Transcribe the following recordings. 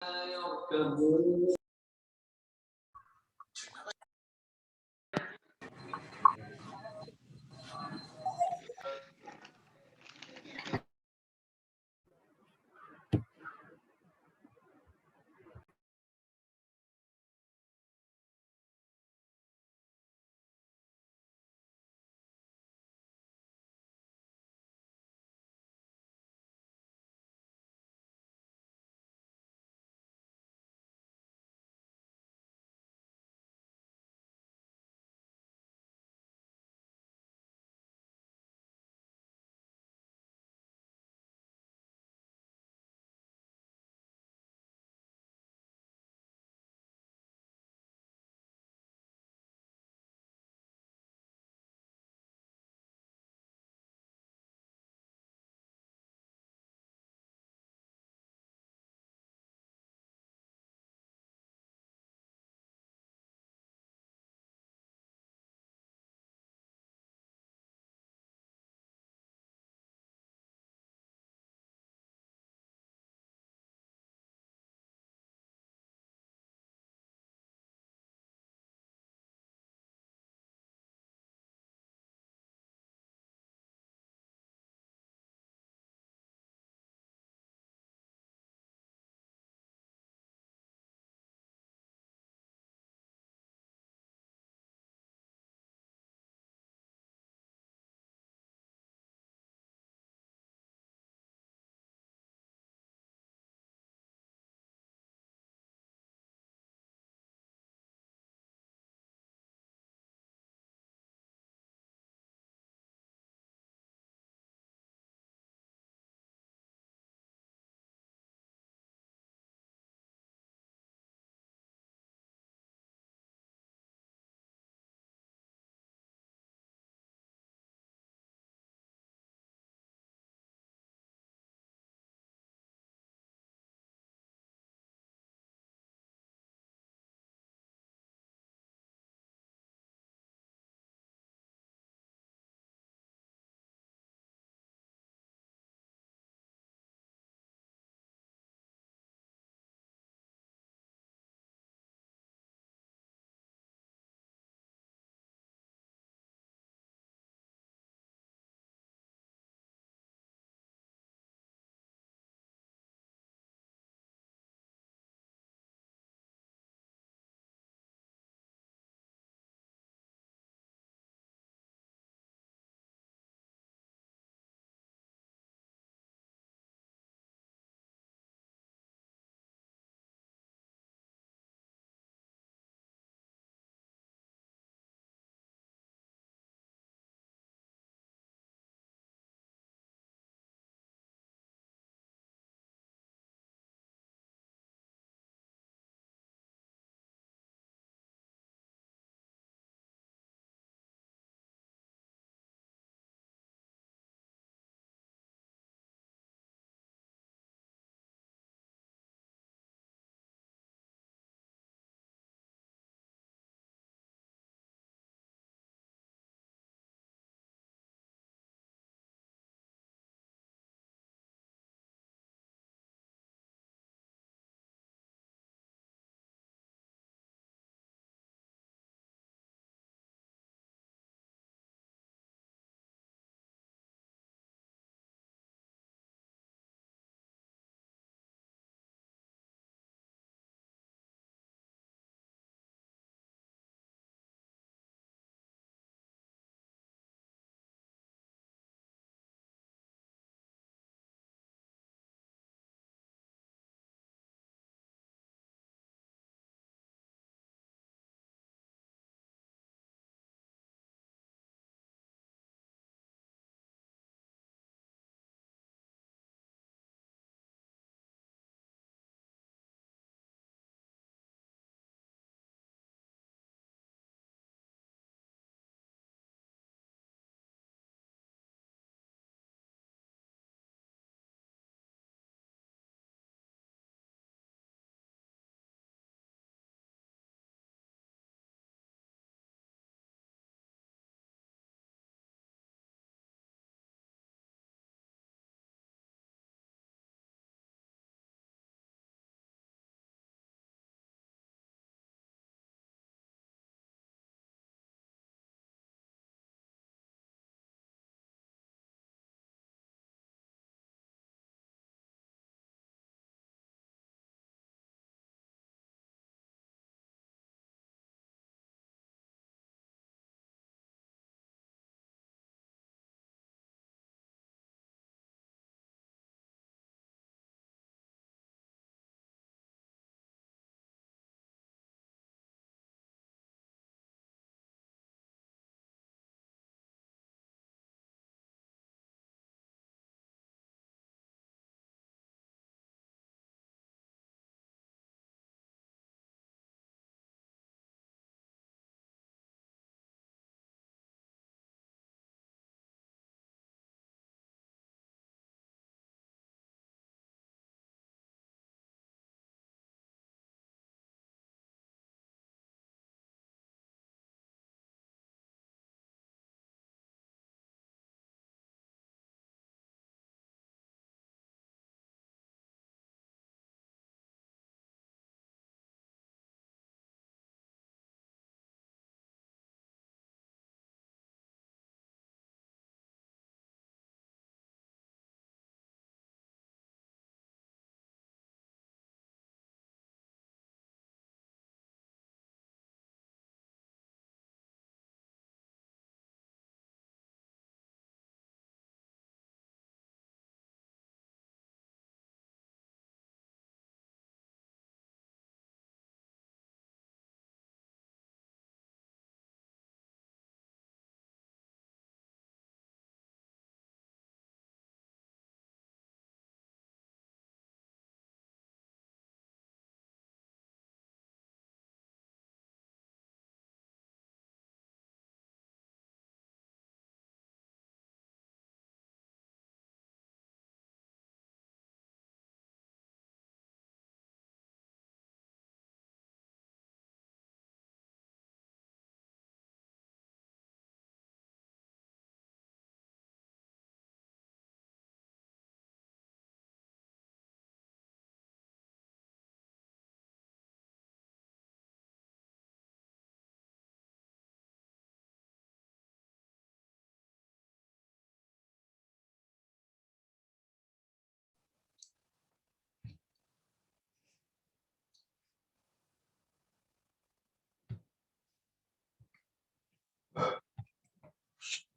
يركبون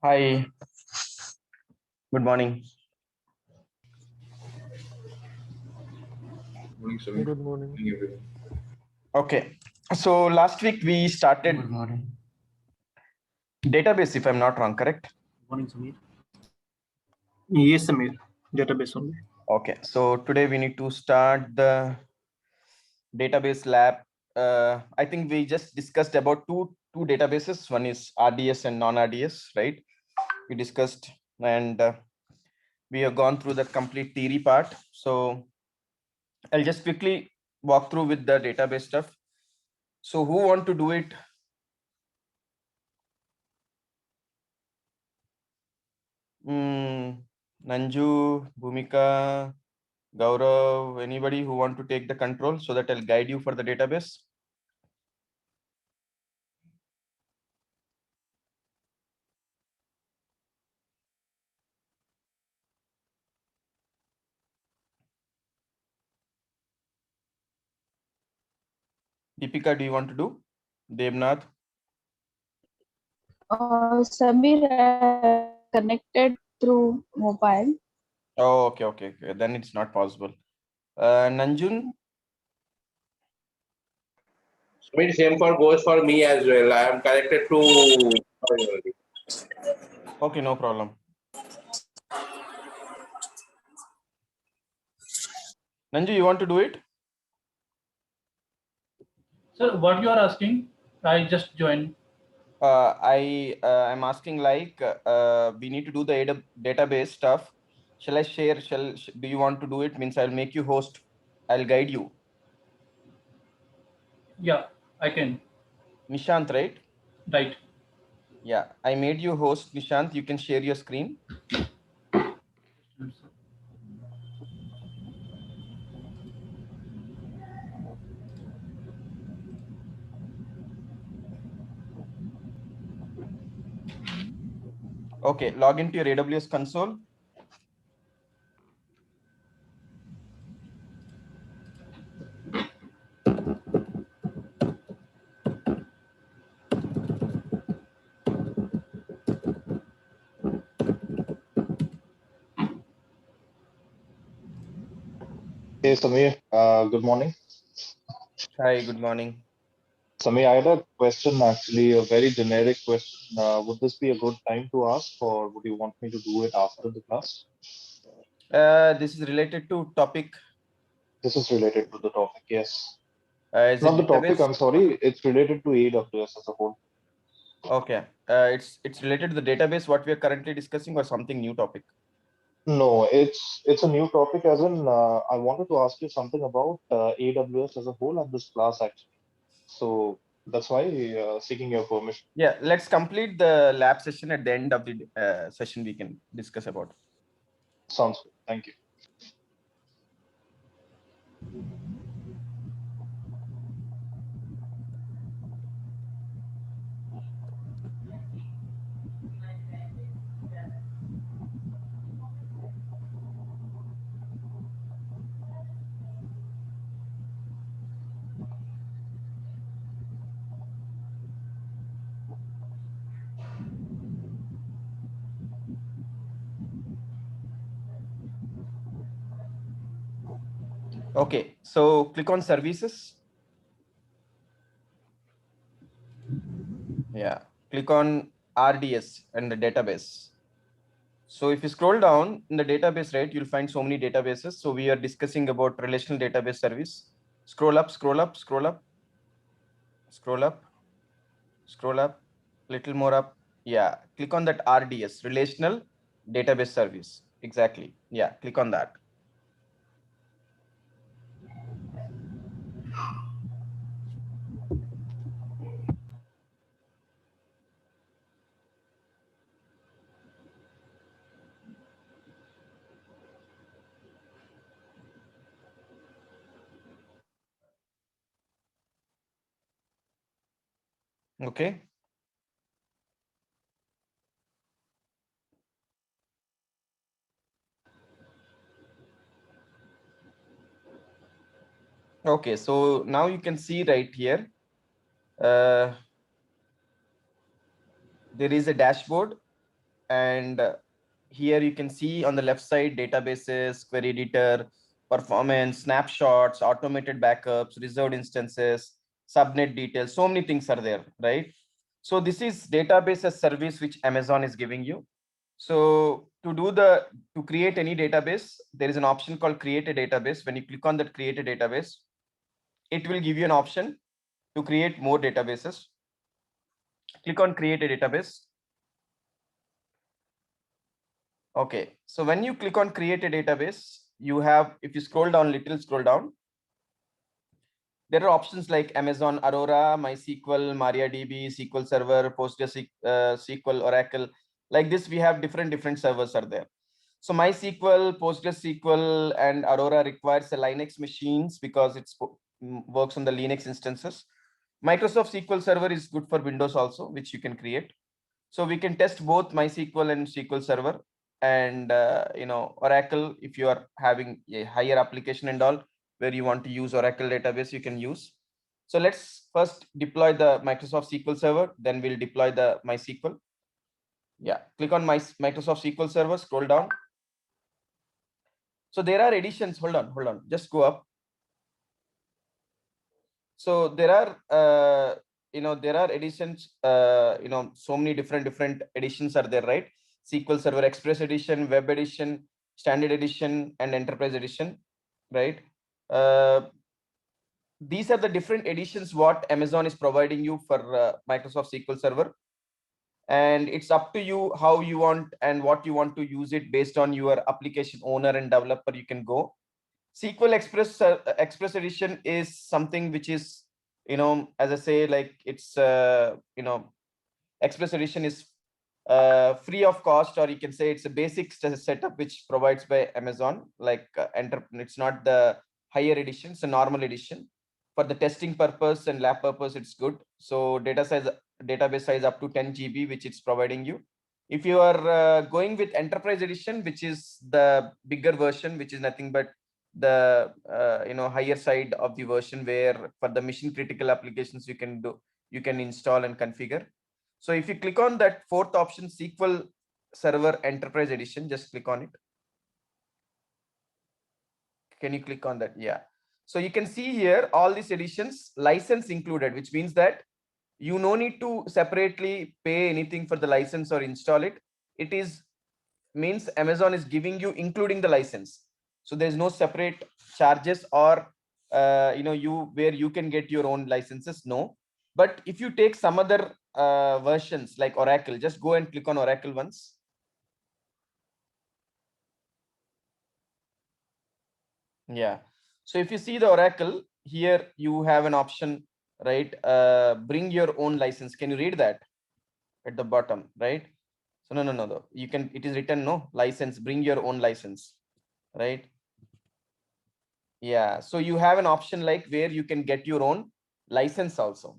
Hi, good morning. Morning, Samir. Good morning. Morning, everyone. Okay, so last week we started database, if I'm not wrong, correct? Morning, Samir. Yes, Samir. Database only. Okay, so today we need to start the database lab. I think we just discussed about two databases. One is RDS and non-RDS, right? We discussed and we have gone through the complete theory part. So I'll just quickly walk through with the database stuff. So who want to do it? Nanju, Bhumika, Gaurav, anybody who want to take the control so that I'll guide you for the database? Deepika, do you want to do? Devnath? Samir connected through mobile. Oh, okay. Then it's not possible. Nanjun? Samir, same for goes for me as well. I am connected to. Okay, no problem. Nanju, you want to do it? Sir, what you are asking? I just joined. I'm asking like we need to do the database stuff. Shall I share? Do you want to do it? Means I'll make you host. I'll guide you. Yeah, I can. Nishant, right? Right. Yeah, I made you host, Nishant. You can share your screen. Okay, log into your AWS console. Hey Samir, good morning. Hi, good morning. Samir, I had a question actually, a very generic question. Would this be a good time to ask, or would you want me to do it after the class? This is related to topic. This is related to the topic, yes. Is Not it the topic, database? I'm sorry. It's related to AWS as a whole. Okay. It's related to the database what we are currently discussing or something new topic. No, it's a new topic as in I wanted to ask you something about AWS as a whole and this class actually. So that's why seeking your permission. Yeah, let's complete the lab session at the end of the session. We can discuss about. Sounds good. Thank you. Okay, so click on services. Yeah, click on RDS and the database. So if you scroll down in the database, right, you'll find so many databases. So we are discussing about relational database service. Scroll up, scroll up, scroll up, scroll up, scroll up, little more up. Yeah, click on that RDS, relational database service. Exactly. Yeah, click on that. Okay. Okay, so now you can see right here, there is a dashboard. And here you can see on the left side, databases, query editor, performance, snapshots, automated backups, reserved instances, subnet details. So many things are there, right? So this is database as service which Amazon is giving you. So to create any database, there is an option called create a database. When you click on that create a database, it will give you an option to create more databases. Click on create a database. Okay, so when you click on create a database, you have, if you scroll down little, scroll down, there are options like Amazon Aurora, MySQL, MariaDB, SQL Server, PostgreSQL, Oracle. Like this, we have different servers are there. So MySQL, PostgreSQL, and Aurora requires a Linux machines because it works on the Linux instances. Microsoft SQL Server is good for Windows also, which you can create. So we can test both MySQL and SQL Server. And Oracle, if you are having a higher application and all, where you want to use Oracle database, you can use. So let's first deploy the Microsoft SQL Server, then we'll deploy the MySQL. Yeah, click on Microsoft SQL Server, scroll down. So there are editions. Hold on, just go up. So there are there are editions, so many different editions are there, right? SQL Server Express edition, Web edition, Standard edition, and Enterprise edition, right? These are the different editions what Amazon is providing you for Microsoft SQL Server. And it's up to you how you want and what you want to use it. Based on your application owner and developer, you can go. SQL Express edition is something which is, as I say, like it's Express edition is free of cost, or you can say it's a basic setup which provides by Amazon. Like it's not the higher edition, it's a normal edition. For the testing purpose and lab purpose, it's good. So database size up to 10 GB, which it's providing you. If you are going with Enterprise edition, which is the bigger version, which is nothing but the higher side of the version, where for the mission critical applications you can install and configure. So if you click on that fourth option, SQL Server Enterprise Edition, just click on it. Can you click on that? Yeah. So you can see here all these editions, license included, which means that you no need to separately pay anything for the license or install it. It is means Amazon is giving you including the license. So there's no separate charges or where you can get your own licenses. No. But if you take some other versions like Oracle, just go and click on Oracle once. Yeah. So if you see the Oracle here, you have an option, right? Bring your own license. Can you read that at the bottom, right? So no. You can, it is written, no, license, bring your own license, right? Yeah. So you have an option like where you can get your own license also.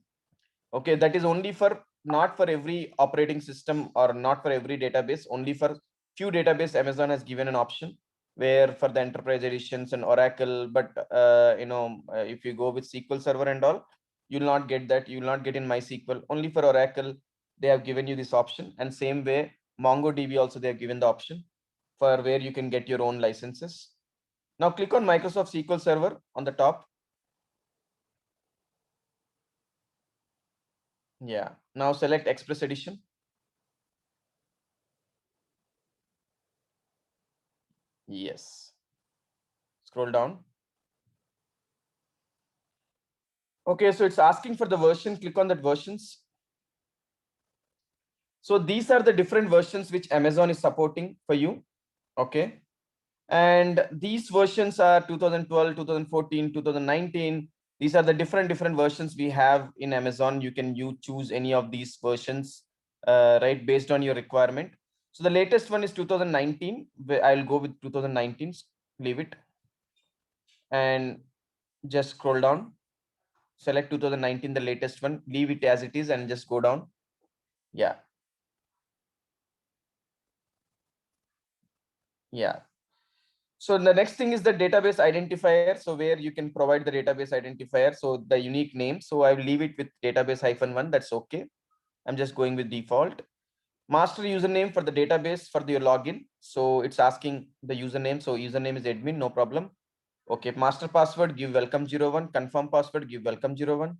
Okay. That is only for, not for every operating system or not for every database, only for few database. Amazon has given an option where for the Enterprise editions and Oracle, but if you go with SQL Server and all, you'll not get that. You will not get in MySQL. Only for Oracle, they have given you this option. And same way, MongoDB also, they have given the option for where you can get your own licenses. Now click on Microsoft SQL Server on the top. Yeah. Now select Express Edition. Yes. Scroll down. Okay, so it's asking for the version. Click on that versions. So these are the different versions which Amazon is supporting for you. Okay. And these versions are 2012, 2014, 2019. These are the different versions we have in Amazon. You can choose any of these versions, right, based on your requirement. So the latest one is 2019. I'll go with 2019. Leave it and just scroll down. Select 2019, the latest one. Leave it as it is and just go down. Yeah. Yeah. So the next thing is the database identifier. So where you can provide the database identifier. So the unique name. So I will leave it with database -1. That's okay. I'm just going with default. Master username for the database for your login. So it's asking the username. So username is admin, no problem. Okay, master password, give welcome01. Confirm password, give welcome01.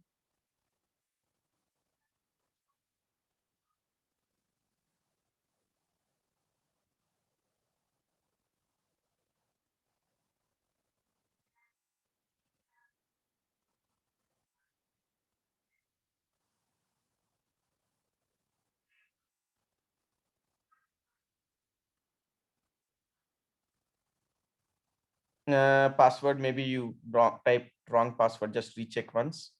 Password, maybe you type wrong password, just recheck once.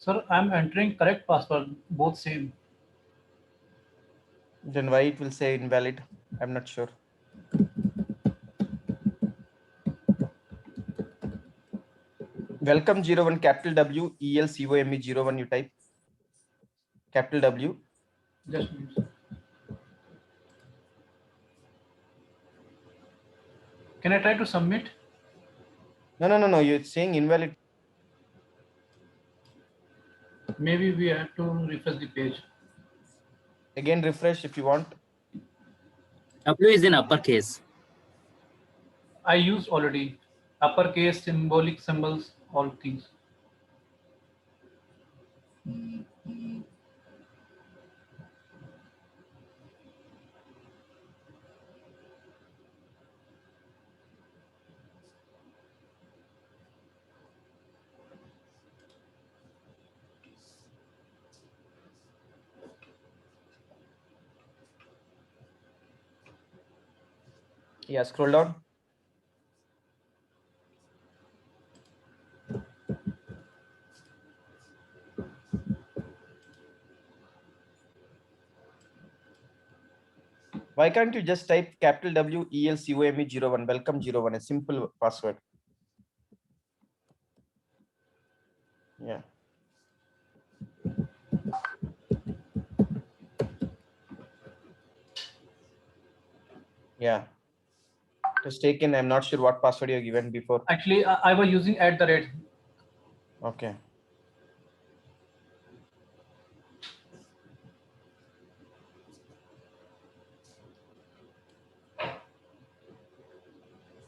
Sir, I'm entering correct password, both same. Then why it will say invalid? I'm not sure. Welcome01, capital W, ELCOME01, you type. Capital W. Just a minute, sir. Can I try to submit? No, you're saying invalid. Maybe we have to refresh the page. Again, refresh if you want. W is in uppercase. I used already uppercase, symbolic symbols, all things. Yeah, scroll down. Why can't you just type capital W, ELCOME01, welcome01, a simple password? Yeah. Yeah. Just taken. I'm not sure what password you given before. Actually, I was using @. Okay.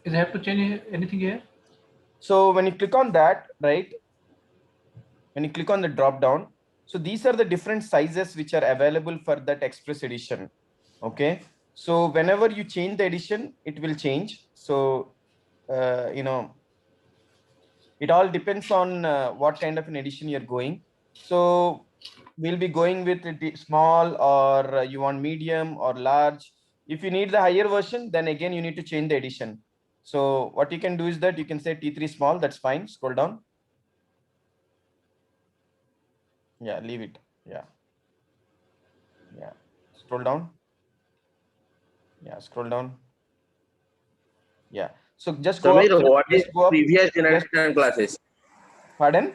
Is I have to change anything here? So when you click on that, right? When you click on the drop down, so these are the different sizes which are available for that Express edition. Okay. So whenever you change the edition, it will change. So, it all depends on what kind of an edition you're going. So we'll be going with small, or you want medium or large. If you need the higher version, then again you need to change the edition. So what you can do is that you can say T3 small, that's fine. Scroll down. Yeah, leave it. Yeah. Yeah. Scroll down. Yeah, scroll down. Yeah. So just go Samir, up. what is Just go up. previous Just, generation classes? pardon?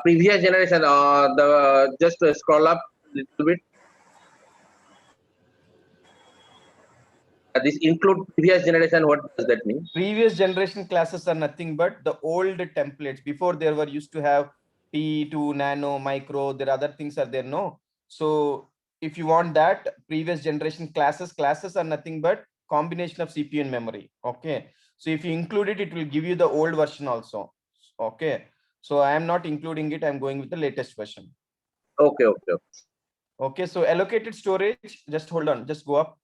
Previous generation, the just scroll up a little bit. This include previous generation. What does that mean? Previous generation classes are nothing but the old templates. Before there were used to have P2, nano, micro, there are other things are there, no? So if you want that, previous generation classes are nothing but combination of CPU and memory. Okay. So if you include it, it will give you the old version also. Okay. So I am not including it. I'm going with the latest version. Okay. Okay. So allocated storage, just hold on, just go up.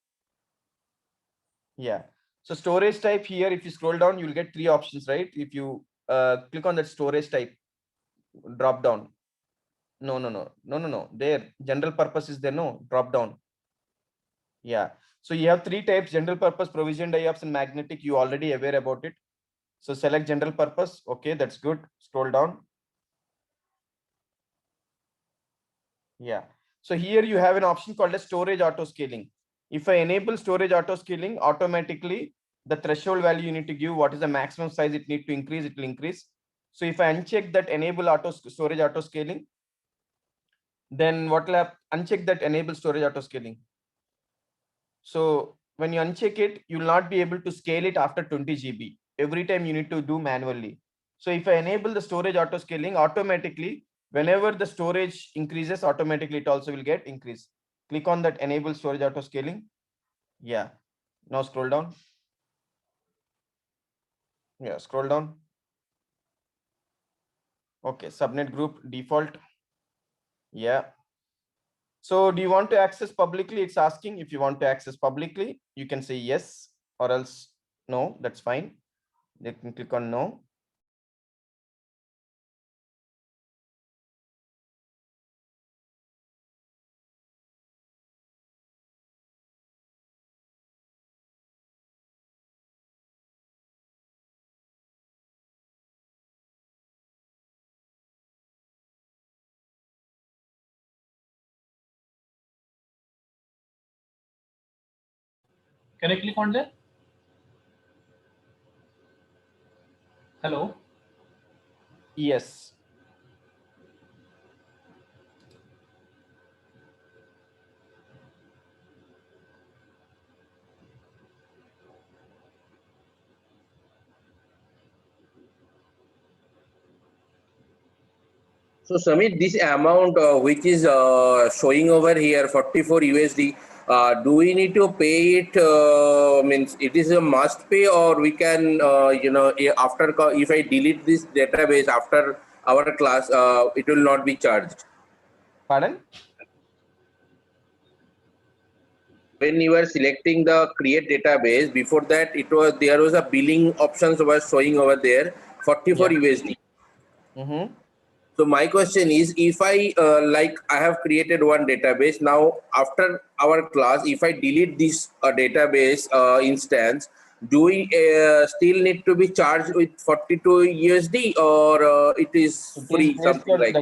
Yeah. So storage type here, if you scroll down, you'll get three options, right? If you click on that storage type, drop down. No. There, general purpose is there, no, drop down. Yeah. So you have three types: general purpose, provision IOPS, and magnetic. You already aware about it. So select general purpose. Okay, that's good. Scroll down. Yeah. So here you have an option called as storage auto scaling. If I enable storage auto scaling, automatically the threshold value you need to give, what is the maximum size it need to increase, it will increase. So if I uncheck that enable storage auto scaling, then what will happen? Uncheck that enable storage auto scaling. So when you uncheck it, you will not be able to scale it after 20 GB. Every time you need to do manually. So if I enable the storage auto scaling, automatically, whenever the storage increases, automatically it also will get increased. Click on that enable storage auto scaling. Yeah. Now scroll down. Yeah, scroll down. Okay, subnet group default. Yeah. So do you want to access publicly? It's asking if you want to access publicly, you can say yes, or else no, that's fine. Let me click on no. Can I click on there? Hello. Yes. So Samit, this amount which is showing over here, 44 USD, do we need to pay it? Means it is a must pay, or we can, after if I delete this database after our class, it will not be charged. Pardon? When you were selecting the create database, before that there was a billing options was showing over there, 44 Yeah. USD. Mm-hmm. So my question is, if I I have created one database now, after our class, if I delete this database instance, do we still need to be charged with 42 USD, or it is It is free, based something on like?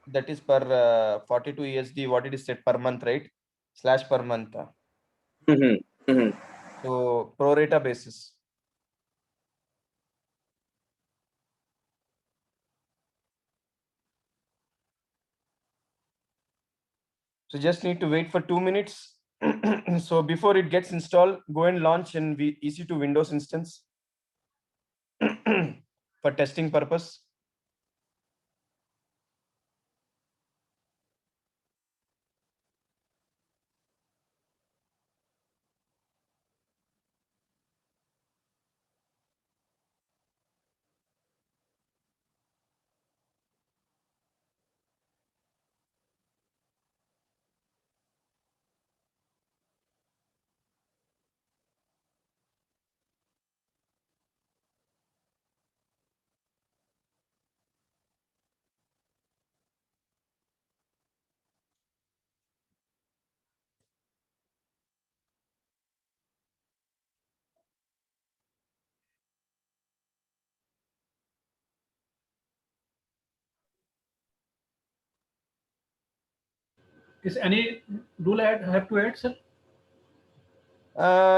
that is per 42 USD, what it is set per month, right? Slash per month. Mhm, mhm. So pro rata basis. So just need to wait for 2 minutes. So before it gets installed, go and launch in EC2 Windows instance for testing purpose. Is any rule I have to add, sir?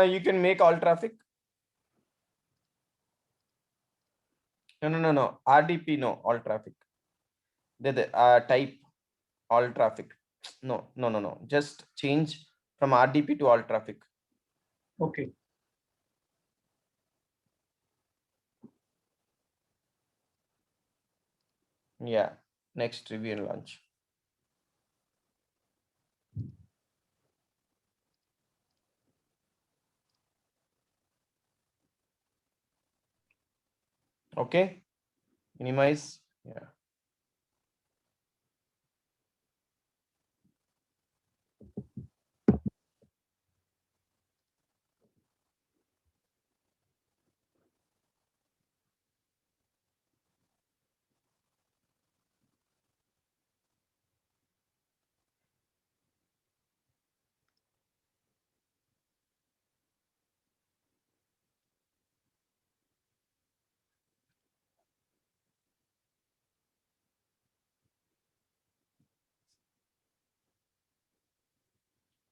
You can make all traffic. No. RDP, no, all traffic. The type all traffic. No. Just change from RDP to all traffic. Okay. Yeah. Next review and launch. Okay. Minimize. Yeah.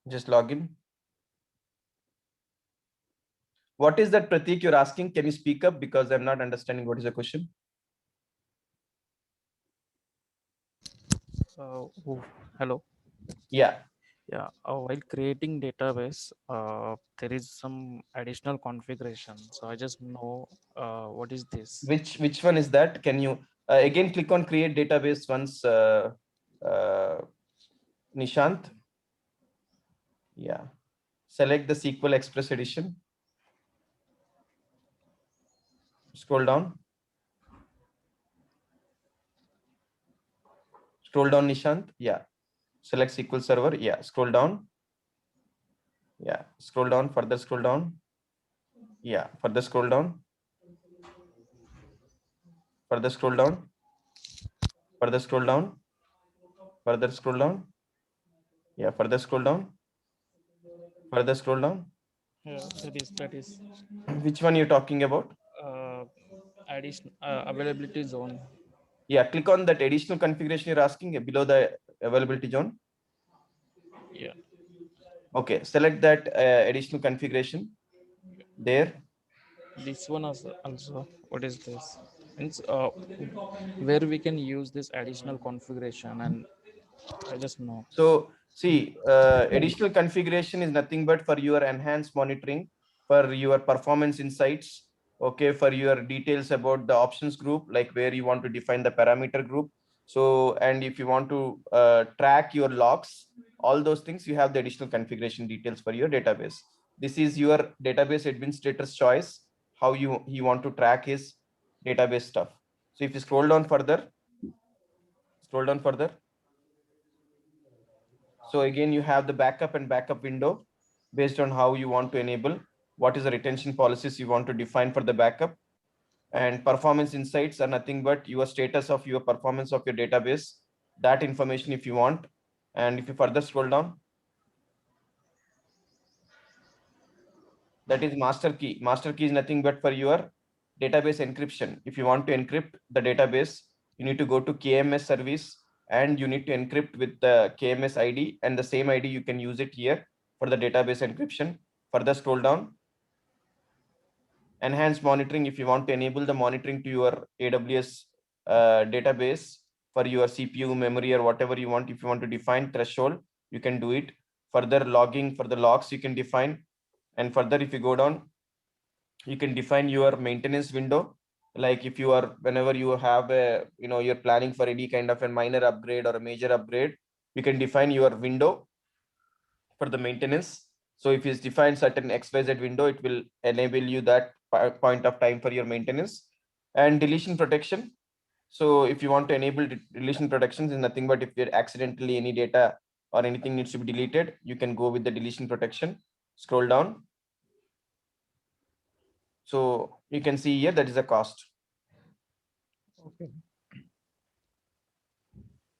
Just log in. What is that, Pratik, you're asking? Can you speak up, because I'm not understanding what is the question? Hello. Yeah. Yeah. While creating database, there is some additional configuration. So I just know what is this. Which one is that? Can you again click on create database once, Nishant? Yeah. Select the SQL Express edition. Scroll down. Scroll down, Nishant. Yeah. Select SQL Server. Yeah. Scroll down. Yeah. Scroll down. Further scroll down. Yeah. Further scroll down. Further scroll down. Further scroll down. Further scroll down. Yeah. Further scroll down. Further scroll down. Yeah, that is Which one you're talking about? addition availability zone. Yeah. Click on that additional configuration you're asking below the availability zone. Yeah. Okay. Select that additional configuration there. This one also. What is this? Means where we can use this additional configuration, and I just know. So see, additional configuration is nothing but for your enhanced monitoring, for your performance insights, okay, for your details about the options group, like where you want to define the parameter group. So, and if you want to track your logs, all those things, you have the additional configuration details for your database. This is your database administrator's choice, how you want to track his database stuff. So if you scroll down further, so again, you have the backup and backup window based on how you want to enable, what is the retention policies you want to define for the backup. And performance insights are nothing but your status of your performance of your database, that information if you want. And if you further scroll down, that is master key. Master key is nothing but for your database encryption. If you want to encrypt the database, you need to go to KMS service and you need to encrypt with the KMS ID, and the same ID you can use it here for the database encryption. Further scroll down. Enhanced monitoring, if you want to enable the monitoring to your AWS database for your CPU, memory, or whatever you want. If you want to define threshold, you can do it. Further logging for the logs you can define. And further, if you go down, you can define your maintenance window. Like if you are, whenever you have a, you're planning for any kind of a minor upgrade or a major upgrade, you can define your window for the maintenance. So if you define certain XYZ window, it will enable you that point of time for your maintenance. And deletion protection. So if you want to enable deletion protections, is nothing but if there accidentally any data or anything needs to be deleted, you can go with the deletion protection. Scroll down. So you can see here that is a cost. Okay.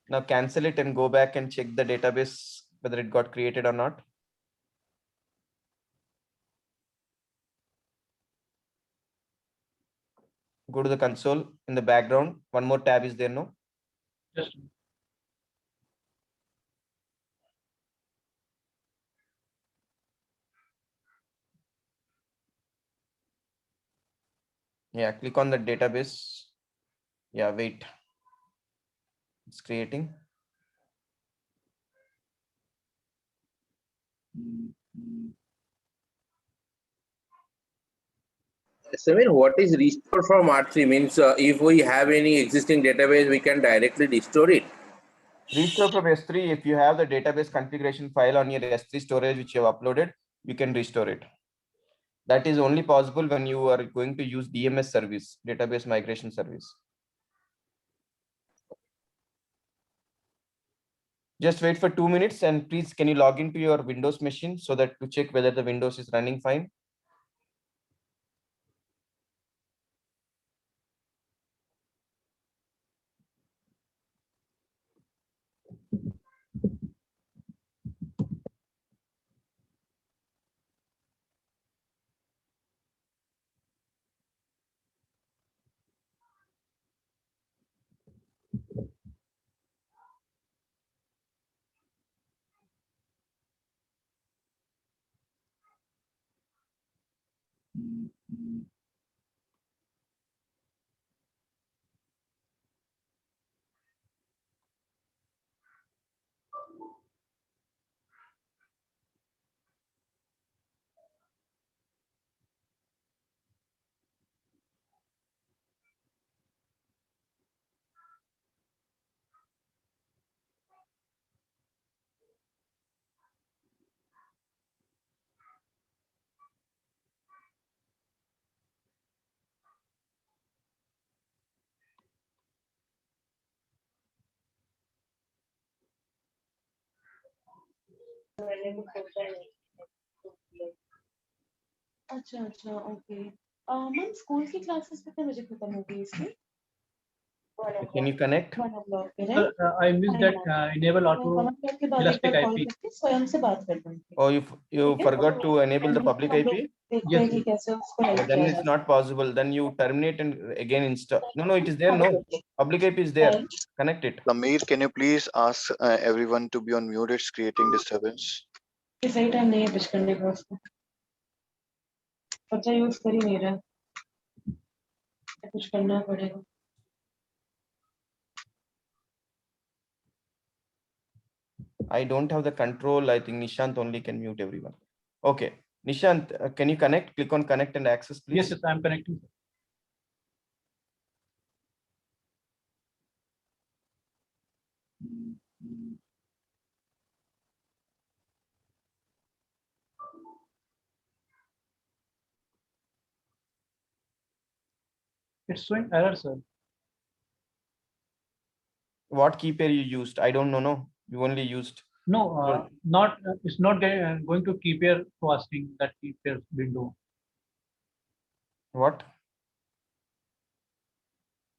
Now cancel it and go back and check the database whether it got created or not. Go to the console. In the background, one more tab is there, no? Just Yeah, click on the database. Yeah, wait. It's creating. Samir, what is restore from R3 means? If we have any existing database, we can directly restore it. Restore from S3. If you have the database configuration file on your S3 storage which you have uploaded, you can restore it. That is only possible when you are going to use DMS service, database migration service. Just wait for 2 minutes and please can you log into your Windows machine so that to check whether the Windows is running fine. अच्छा अच्छा okay ma'am school की classes कितने बजे खत्म होगी इसकी Can you connect? 1 o'clock पे Sir, right I missed that enable मैं auto 1 o'clock के बाद एक elastic बार कॉल IP. करके स्वयं से बात कर लूंगी Oh, you ठीक है forgot to enable the public हम लोग IP? देखते Yes, हैं कि yes. कैसे उसको Yeah, हेल्प then किया it's जाए not possible. Then you terminate and again install. No, it is there. No, public IP is there. Connect it. Samir, can you please ask everyone to be on mute? It's creating disturbance. कि सही time नहीं है pitch करने का उसको बच्चा use कर ही नहीं रहा कुछ करना पड़ेगा I don't have the control. I think Nishant only can mute everyone. Okay. Nishant, can you connect? Click on connect and access, please. Yes, yes, I'm connecting. It's showing error, sir. What key pair you used? I don't know. No, you only used. No, Well- not. It's not going to keep here casting that keep here window. What?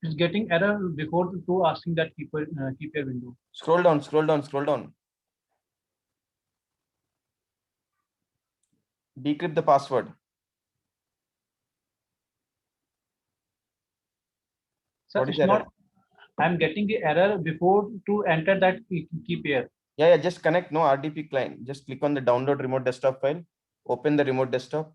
It's getting error before to asking that keep here window. Scroll down, scroll down, scroll down. Decrypt the password. So What is it's error? not. I'm getting the error before to enter that keep here. Yeah, just connect. No RDP client. Just click on the download remote desktop file. Open the remote desktop.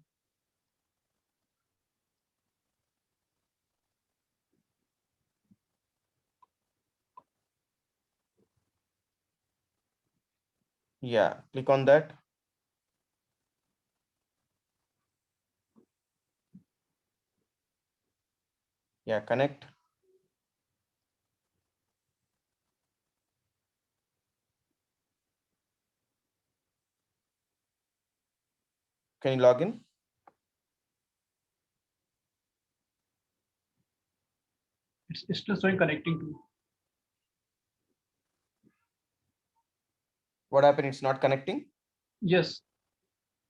Yeah, click on that. Yeah, connect. Can you log in? It's still showing connecting to. What happened? It's not connecting. Yes.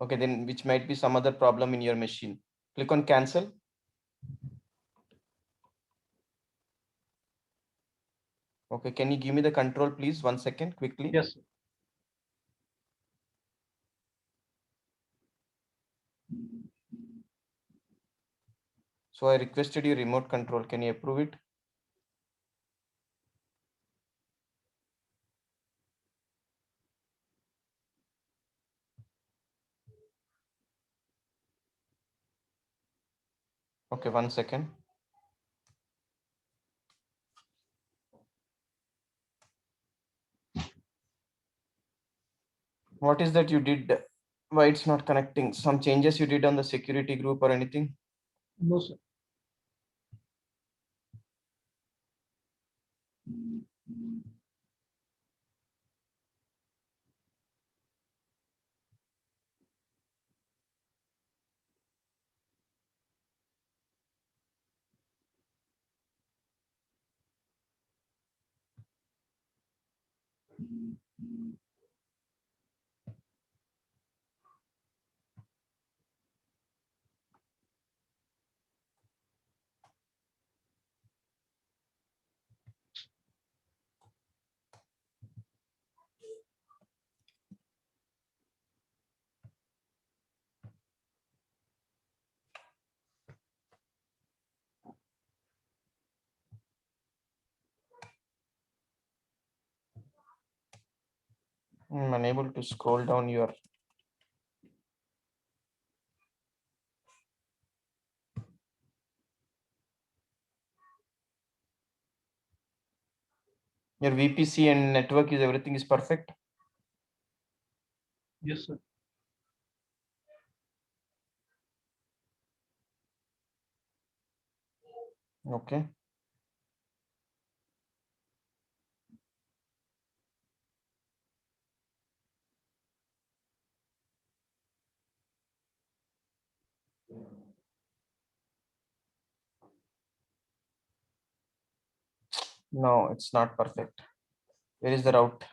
Okay, then which might be some other problem in your machine. Click on cancel. Okay, can you give me the control, please? 1 second, quickly. Yes. Sir. So I requested you remote control. Can you approve it? Okay, 1 second. What is that you did? Why it's not connecting? Some changes you did on the security group or anything? No, sir. I'm unable to scroll down your. Your VPC and network is everything is perfect. Yes, sir. Okay. No, it's not perfect. Where is the route?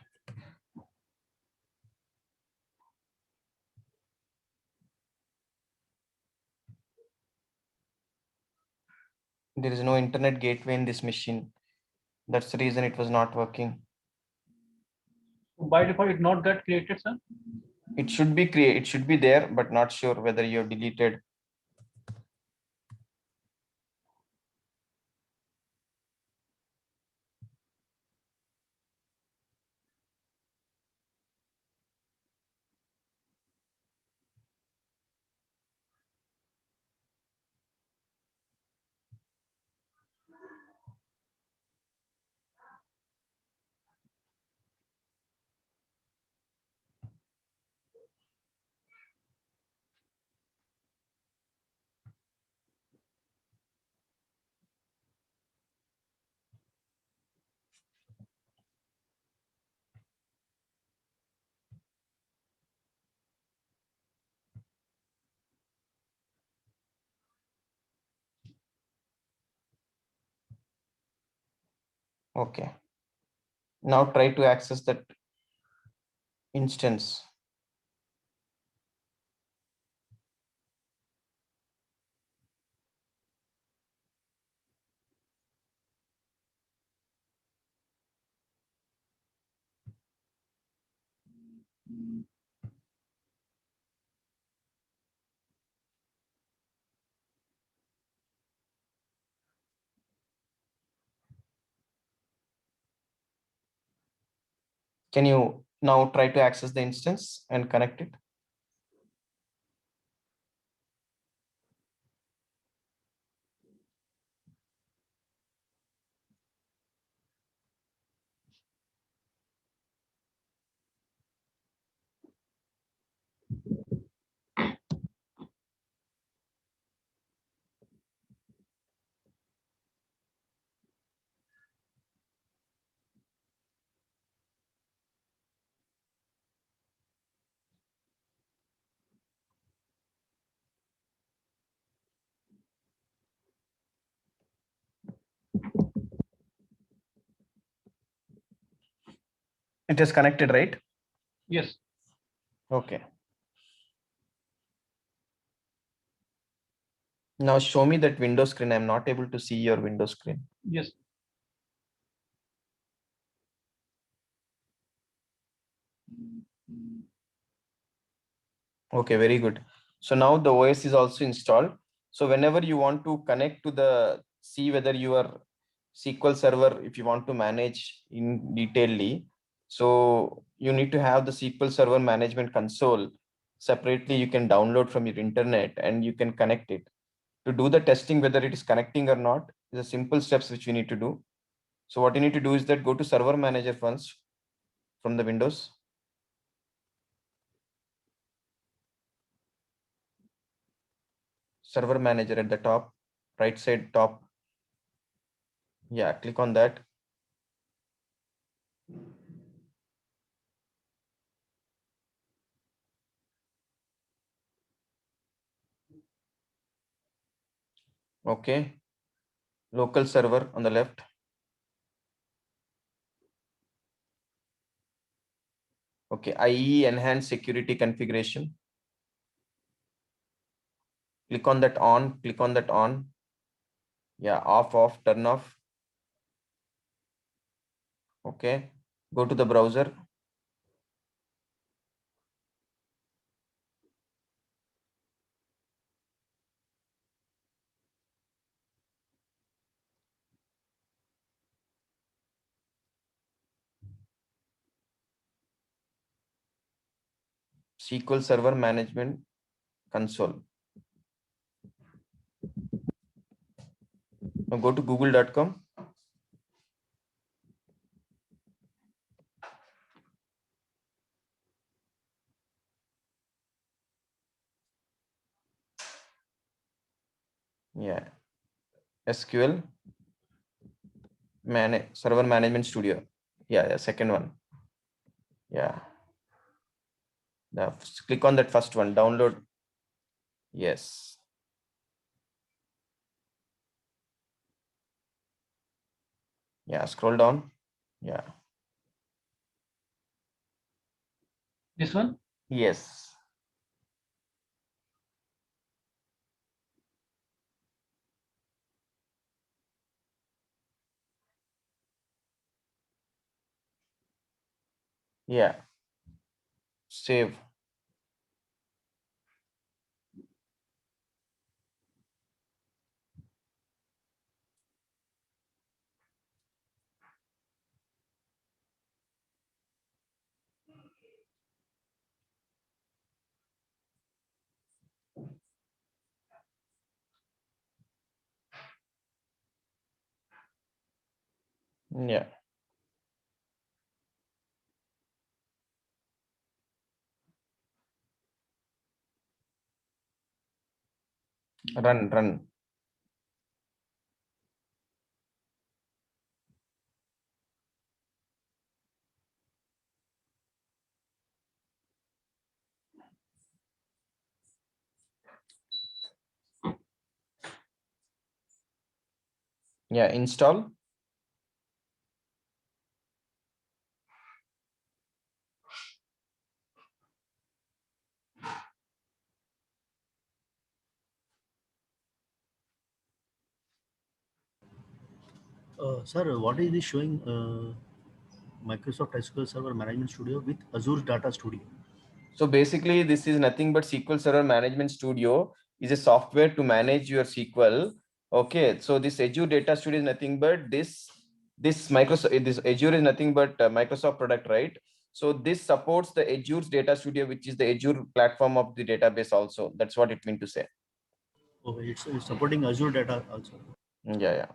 There is no internet gateway in this machine. That's the reason it was not working. By default, it not get created, sir. It should be it should be there, but not sure whether you have deleted. Okay. Now try to access that instance. Can you now try to access the instance and connect it? It is connected, right? Yes. Okay. Now show me that window screen. I'm not able to see your window screen. Yes. Okay, very good. So now the OS is also installed. So whenever you want to connect to see whether your SQL server, if you want to manage in detailedly, so you need to have the SQL Server Management Console separately. You can download from your internet and you can connect it. To do the testing whether it is connecting or not is a simple steps which we need to do. So what you need to do is that go to Server Manager first from the Windows. Server Manager at the top, right side top. Yeah, click on that. Okay. Local server on the left. Okay. IE enhanced security configuration. Click on that on, click on that on. Yeah, off, turn off. Okay. Go to the browser. SQL Server Management Console. Now go to google.com. Yeah. SQL server management studio. Yeah, second one. Yeah. Click on that first one, download. Yes. Yeah, scroll down. Yeah. This one? Yes. Yeah. Save. Yeah. Run. Yeah, install. Sir, what is this showing Microsoft SQL Server Management Studio with Azure Data Studio? So basically, this is nothing but SQL Server Management Studio is a software to manage your SQL. Okay, so this Azure Data Studio is nothing but this Microsoft, this Azure is nothing but Microsoft product, right? So this supports the Azure's Data Studio, which is the Azure platform of the database also. That's what it means to say. Oh, it's supporting Azure data also. Yeah.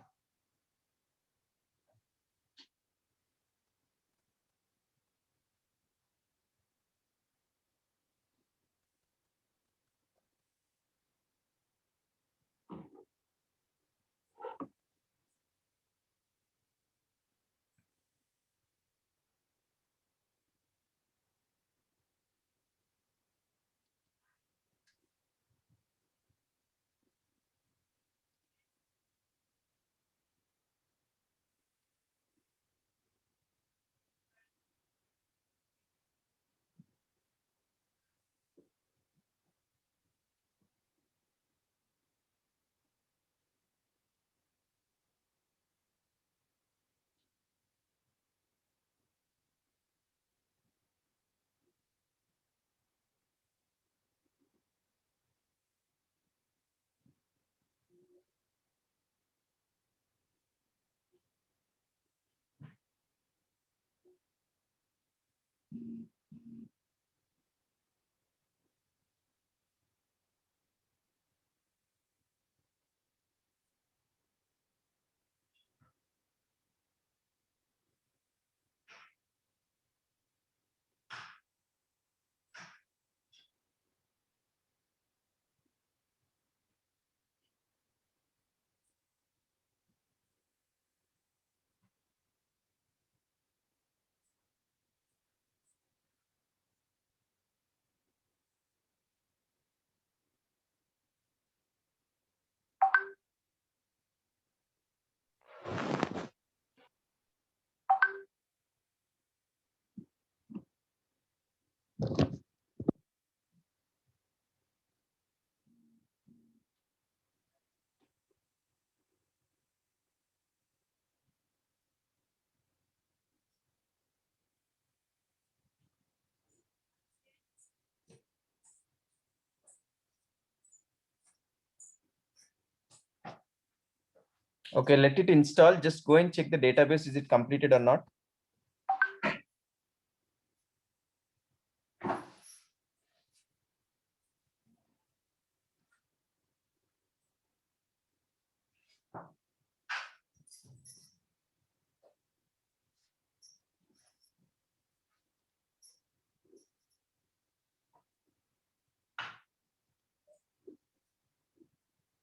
Okay, let it install. Just go and check the database. Is it completed or not?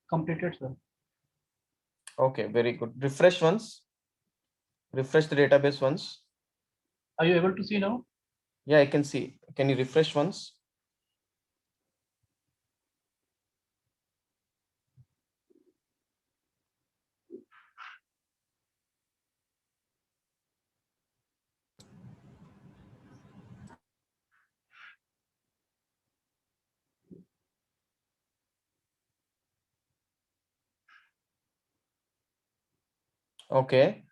Completed, sir. Okay, very good. Refresh once. Refresh the database once. Are you able to see now? Yeah, I can see. Can you refresh once? Okay,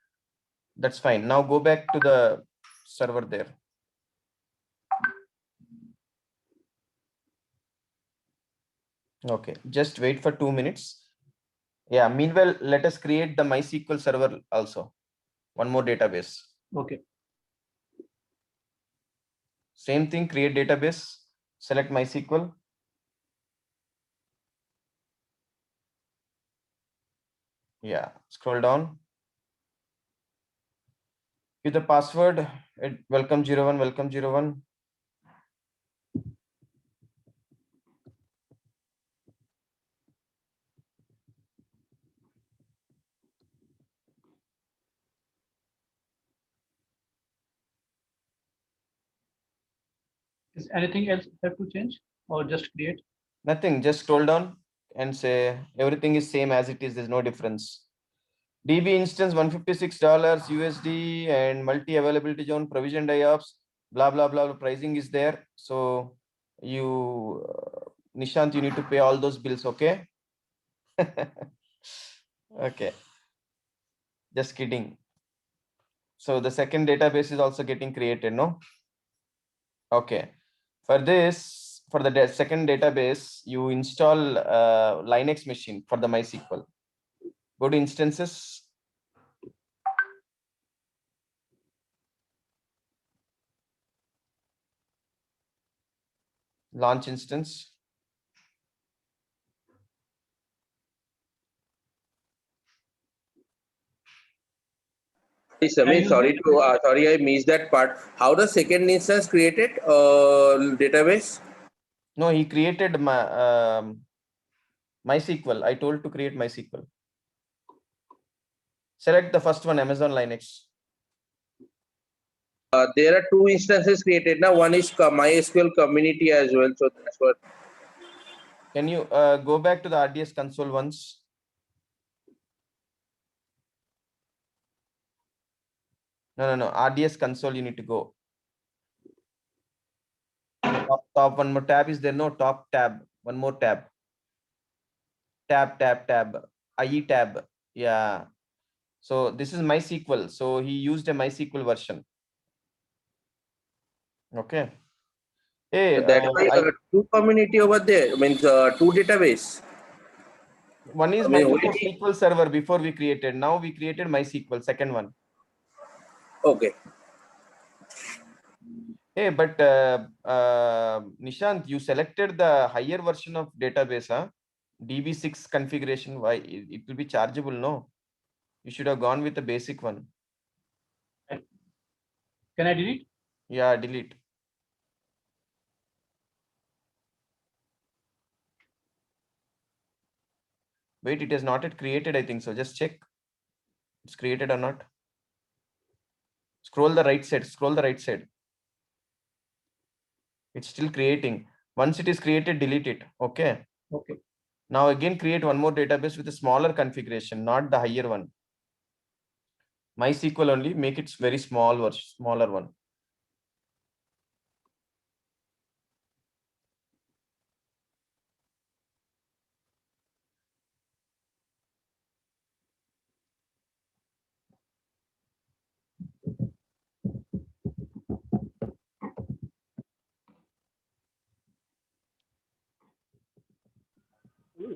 that's fine. Now go back to the server there. Okay, just wait for 2 minutes. Yeah, meanwhile, let us create the MySQL server also. One more database. Okay. Same thing, create database, select MySQL. Yeah, scroll down. Give the password, welcome01, welcome01. Is anything else have to change or just create? Nothing, just scroll down and say everything is same as it is, there's no difference. DB instance $156 USD and multi availability zone provision IOPS, blah blah blah. Pricing is there. So you, Nishant, you need to pay all those bills. Okay. Okay. Just kidding. So the second database is also getting created, no? Okay. For this, for the second database, you install Linux machine for the MySQL. Go to instances. Launch instance. Hey, Samir, sorry, I missed that part. How the second instance created database? No, he created my MySQL. I told to create MySQL. Select the first one, Amazon Linux. There are two instances created now. One is MySQL community as well. So that's what. Can you go back to the RDS console once? No. RDS console, you need to go. Top one more tab is there. No, top tab. One more tab. Tab. IE tab. Yeah. So this is MySQL. So he used a MySQL version. Okay. Hey, So that's why two community over there means two database. One is Microsoft SQL Server before we created. Now we created MySQL, second one. Okay. Hey, but Nishant, you selected the higher version of database, huh? DB6 configuration. Why? It will be chargeable, no? You should have gone with the basic one. Can I delete? Yeah, delete. Wait, it is not yet created, I think so. Just check. It's created or not. Scroll the right side. It's still creating. Once it is created, delete it. Okay. Okay. Now again, create one more database with a smaller configuration, not the higher one. MySQL only, make it very small or smaller one.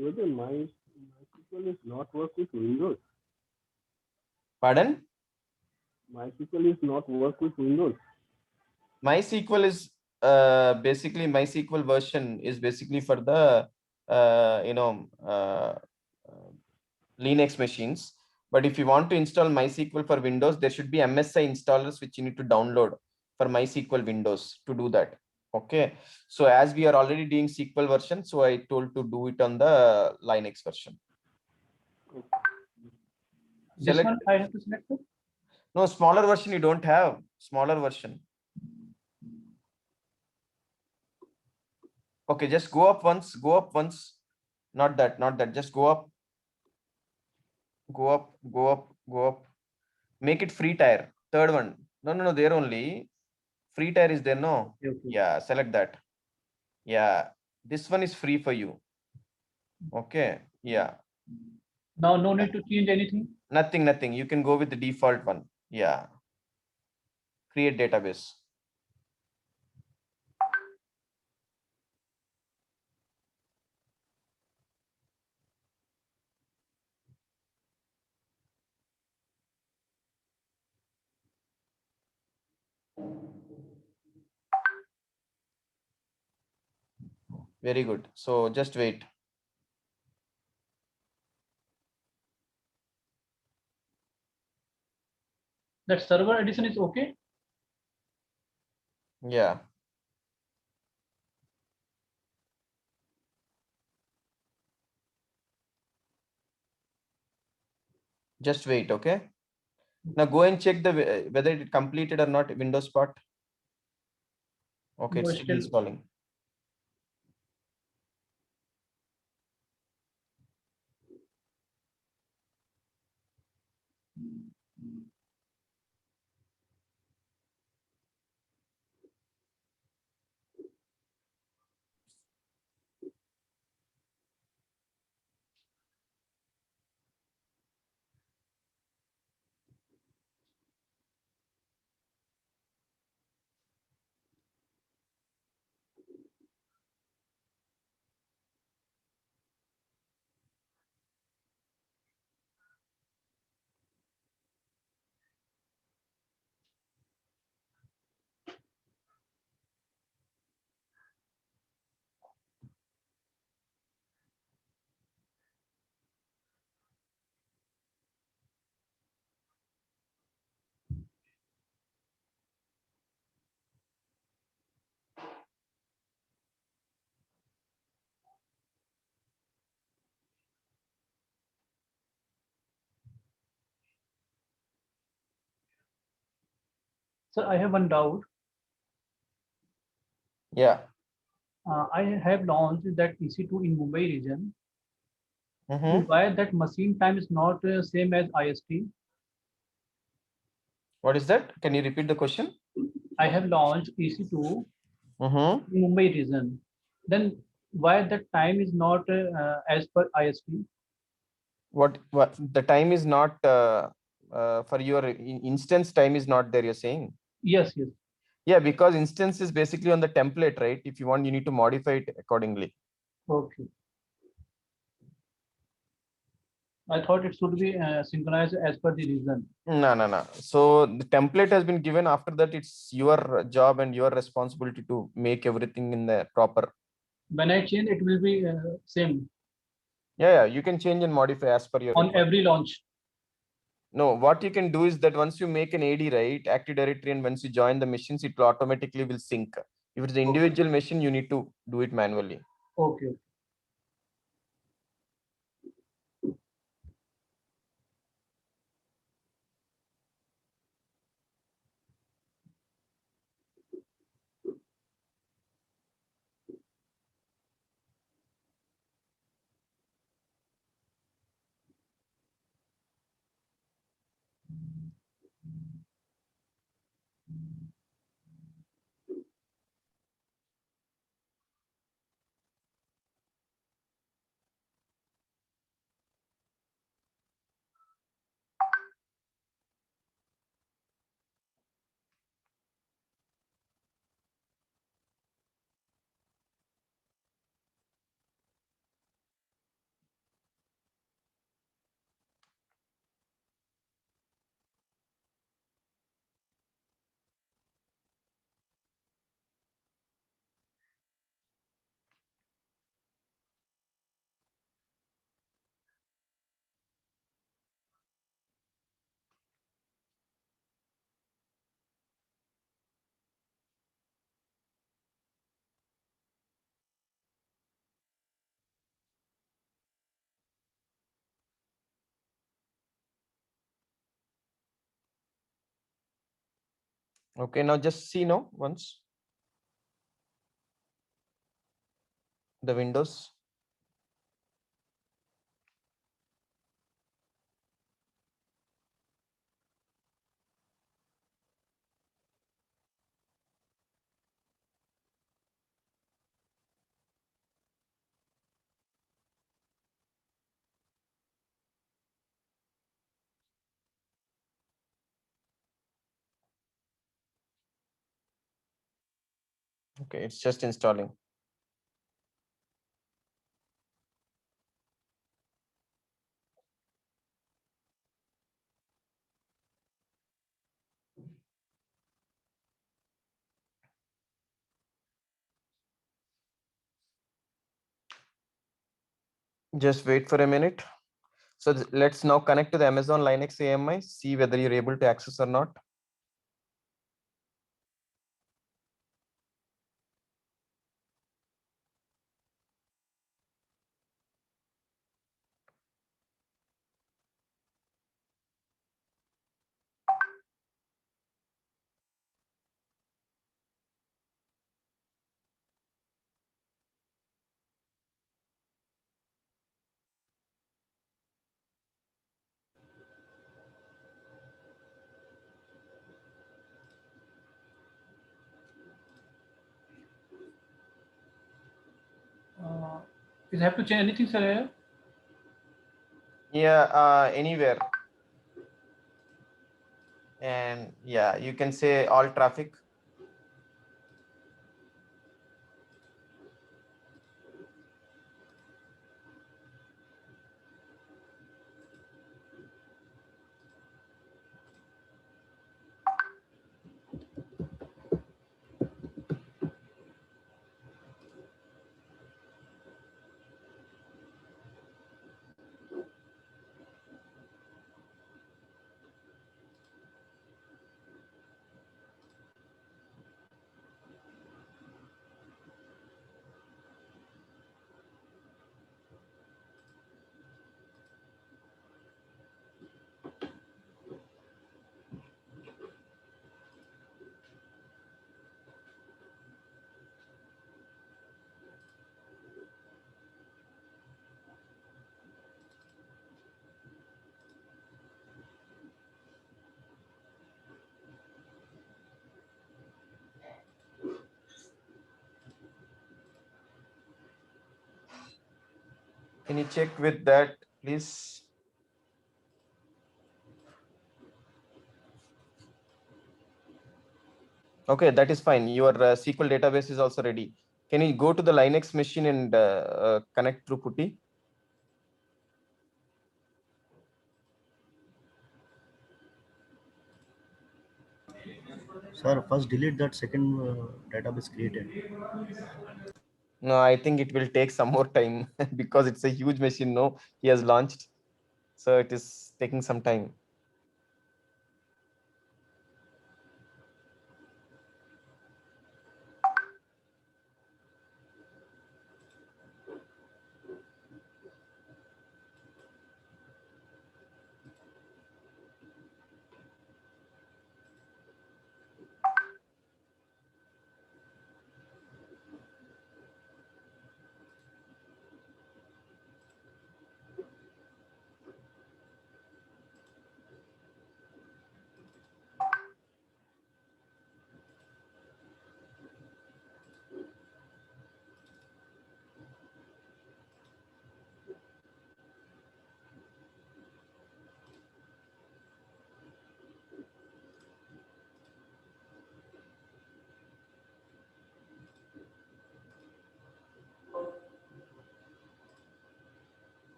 Whether MySQL is not work with Windows. Pardon? MySQL is not work with Windows. MySQL is basically MySQL version is basically for the Linux machines. But if you want to install MySQL for Windows, there should be MSI installers which you need to download for MySQL Windows to do that. Okay. So as we are already doing SQL version, so I told to do it on the Linux version. This Select. one I have to select it? No, smaller version you don't have. Smaller version. Okay, just go up once. Go up once. Not that. Not that. Just go up. Go up. Go up. Go up. Make it free tire. Third one. No, no, no. There only. Free tire is there. No. Okay. Yeah. Select that. Yeah. This one is free for you. Okay. Yeah. Now no need to change anything. Nothing. Nothing. You can go with the default one. Yeah. Create database. Very good. So just wait. That server edition is okay. Yeah. Just wait. Okay. Now go and check the whether it completed or not. Windows part. Okay, No, it's still still installing. Sir, I have one doubt. Yeah. I have launched that EC2 in Mumbai region. Mm-hmm. Why that machine time is not same as IST? What is that? Can you repeat the question? I have launched EC2 Mm-hmm. in Mumbai region. Then why that time is not as per IST? What the time is not for your instance time is not there, you're saying? Yes, yes. Yeah, because instance is basically on the template, right? If you want, you need to modify it accordingly. Okay. I thought it should be synchronized as per the region. No, no, no. So the template has been given. After that, it's your job and your responsibility to make everything in the proper. When I change, it will be same Yeah, you can change and modify as per your on requirement. every launch. No, what you can do is that once you make an AD, right, Active Directory, and once you join the machines, it will automatically will sync. If it's the individual machine, you need to do it manually. Okay. Okay, now just see now once the windows. Okay, it's just installing. Just wait for a minute. So let's now connect to the Amazon Linux AMI, see whether you're able to access or not. Is have to change anything, sir? Here? Yeah, anywhere. And yeah, you can say all traffic. Can you check with that, please? Okay, that is fine. Your SQL database is also ready. Can you go to the Linux machine and connect through PuTTY? Sir, first delete that second database created. No, I think it will take some more time because it's a huge machine. No, he has launched, so it is taking some time.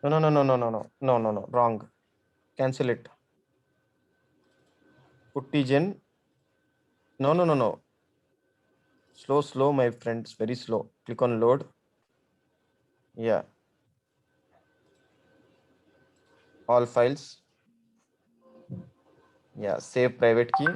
No, no, no, no, no, no, no, no, no, no, wrong. Cancel it. PuTTYGen. No, no, no, no. Slow, slow, my friends. Very slow. Click on load. Yeah. All files. Yeah. Save private key.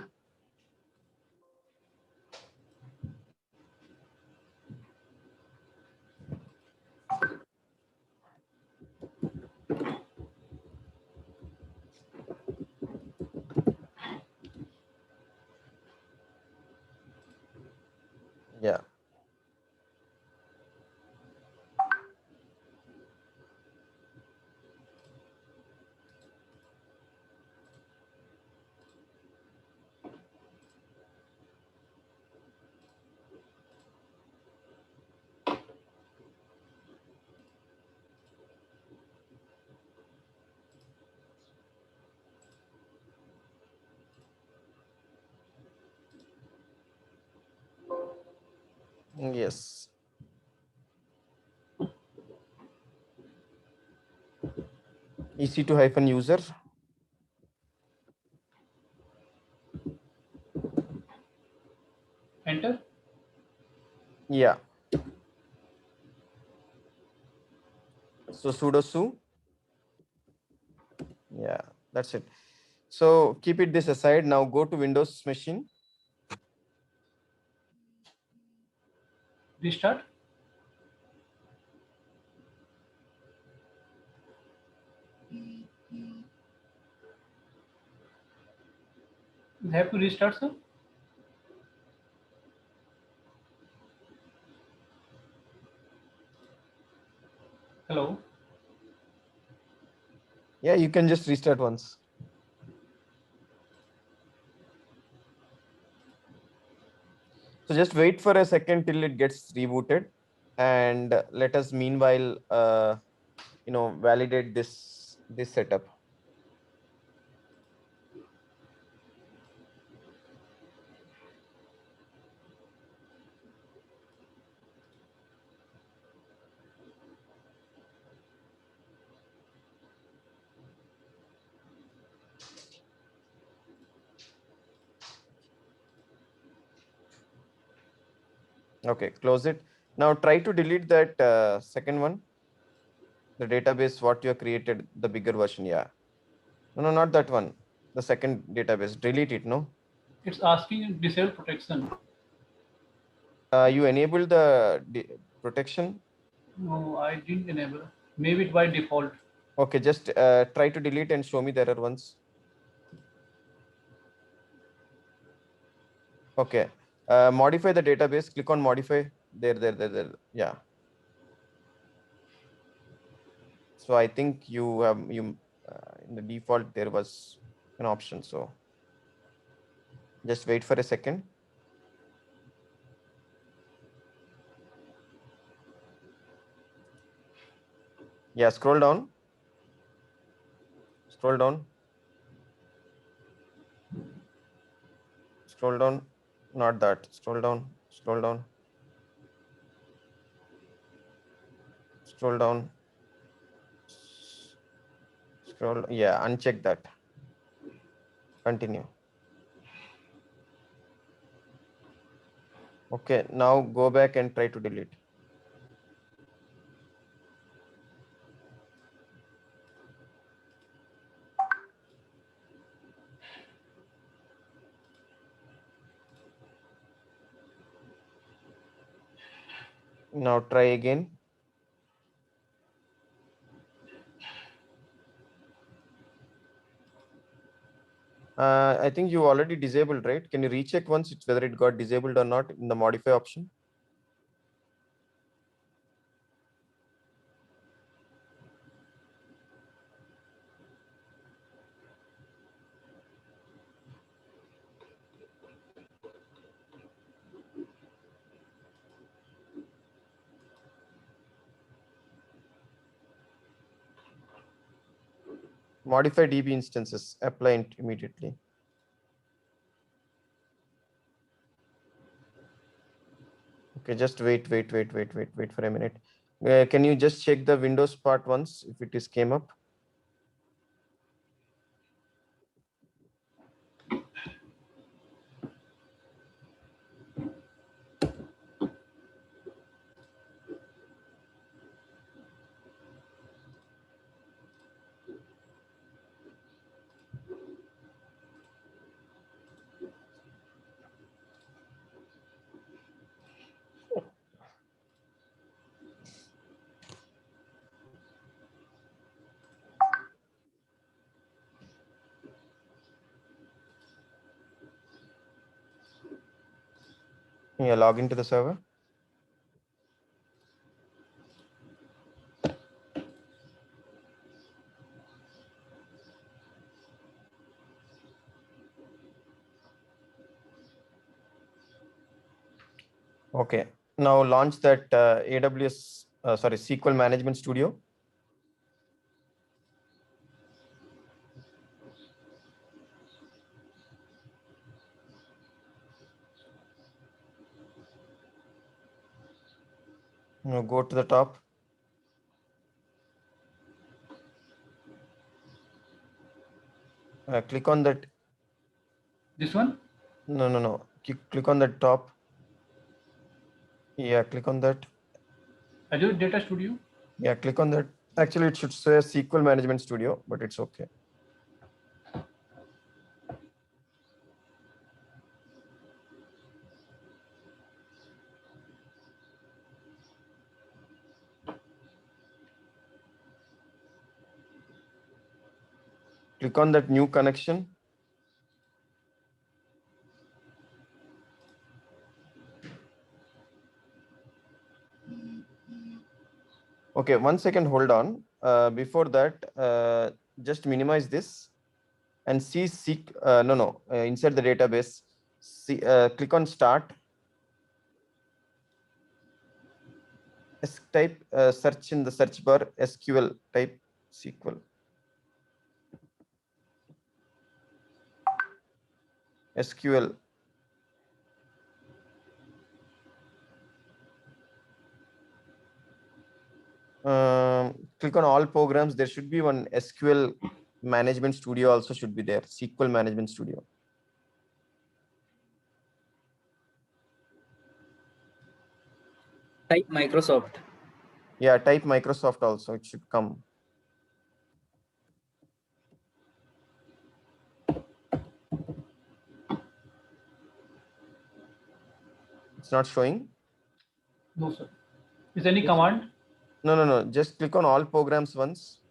Yes. EC2 hyphen user. Enter. Yeah. So sudo su. Yeah, that's it. So keep it this aside. Now go to Windows machine. Restart. You have to restart, sir. Hello. Yeah, you can just restart once. So just wait for a second till it gets rebooted, and let us meanwhile, validate this setup. Okay, close it. Now try to delete that second one, the database what you have created, the bigger version. Yeah. No, not that one. The second database. Delete it. No. It's asking disable protection. You enable the protection. No, I didn't enable. Maybe it by default. Okay, just try to delete and show me the error once. Okay. Modify the database. Click on modify. There. Yeah. So I think you have in the default there was an option. So just wait for a second. Yeah, scroll down. Scroll down. Scroll down. Not that. Scroll down. Scroll down. Scroll down. Scroll. Yeah, uncheck that. Continue. Okay, now go back and try to delete. Now try again. I think you already disabled, right? Can you recheck once whether it got disabled or not in the modify option? Modify DB instances, apply it immediately. Okay, just wait for a minute. Can you just check the Windows part once if it is came up? Yeah, log into the server. Okay, now launch that SQL Management Studio. Now go to the top. Click on that. This one? No. Click on the top. Yeah, click on that. Azure Data Studio. Yeah, click on that. Actually, it should say SQL Management Studio, but it's okay. Click on that new connection. Okay, 1 second, hold on. Before that, just minimize this and see inside the database. See, click on start. Type search in the search bar SQL, type SQL. SQL. Click on all programs. There should be one SQL Management Studio also should be there. SQL Management Studio. Type Microsoft. Yeah, type Microsoft also. It should come. It's not showing. No, sir. Is any command? No. Just click on all programs once.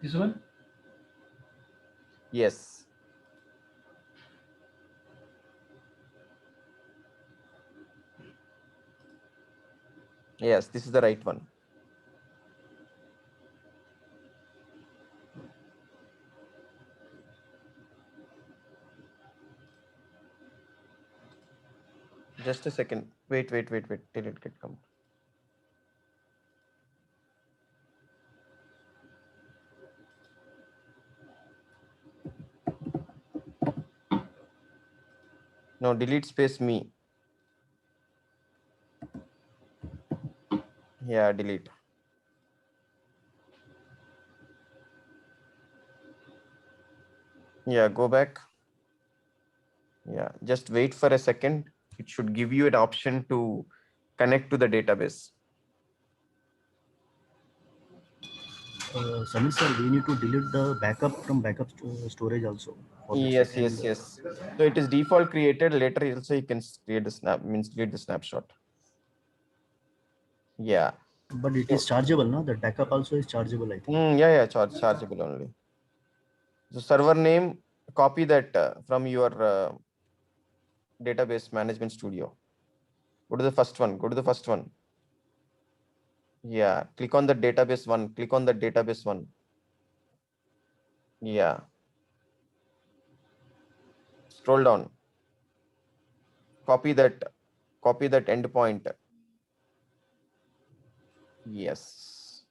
This one? Yes. Yes, this is the right one. Just a second. Wait till it get come. No, delete space me. Yeah, delete. Yeah, go back. Yeah, just wait for a second. It should give you an option to connect to the database. Samir sir, we need to delete the backup from backup storage also. For the Yes. second, So it is default created. Later also you can create the snapshot. Yeah. But it is chargeable, no? That backup also is chargeable, I think. Yeah, chargeable only. So server name, copy that from your database management studio. Go to the first one. Yeah, click on the database one. Yeah. Scroll down. Copy that endpoint. Yes.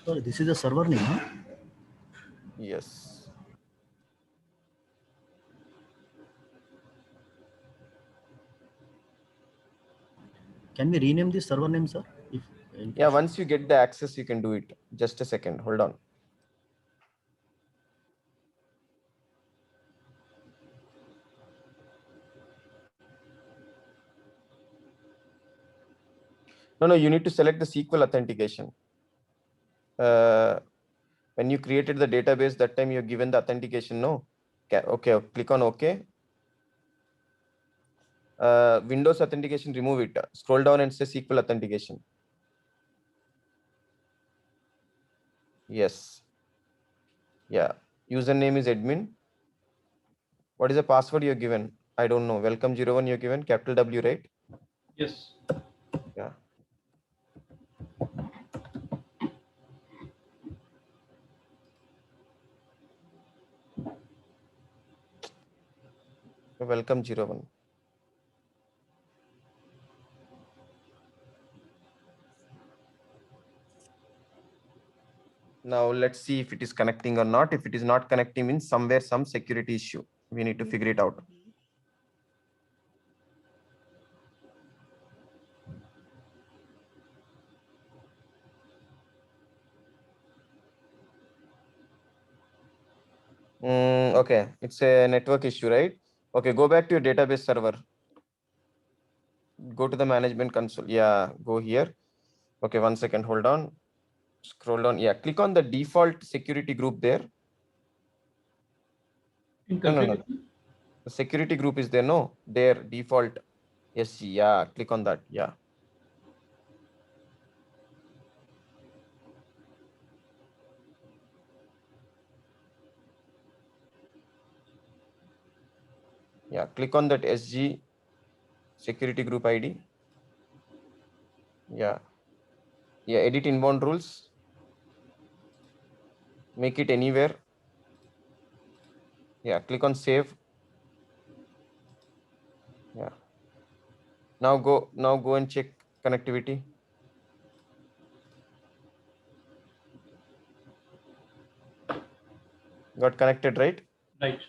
Sorry, this is the server name, huh? Yes. Can we rename this server name, sir? Yeah, once you get the access, you can do it. Just a second. Hold on. No, you need to select the SQL authentication. When you created the database, that time you're given the authentication, no? Okay, click on OK. Windows authentication, remove it. Scroll down and say SQL authentication. Yes. Yeah. Username is admin. What is the password you're given? I don't know. Welcome01 you're given, capital W, right? Yes. Yeah. Welcome01. Now let's see if it is connecting or not. If it is not connecting, means somewhere some security issue. We need to figure it out. Okay, it's a network issue, right? Okay, go back to your database server. Go to the management console. Yeah, go here. Okay, 1 second, hold on. Scroll down. Yeah, click on the default security group there. In No, no, no. configuration? The security group is there, no? There, default. Yes, yeah, click on that. Yeah. Yeah, click on that SG security group ID. Yeah. Yeah, edit inbound rules. Make it anywhere. Yeah, click on save. Yeah. Now go and check connectivity. Got connected, right? Right.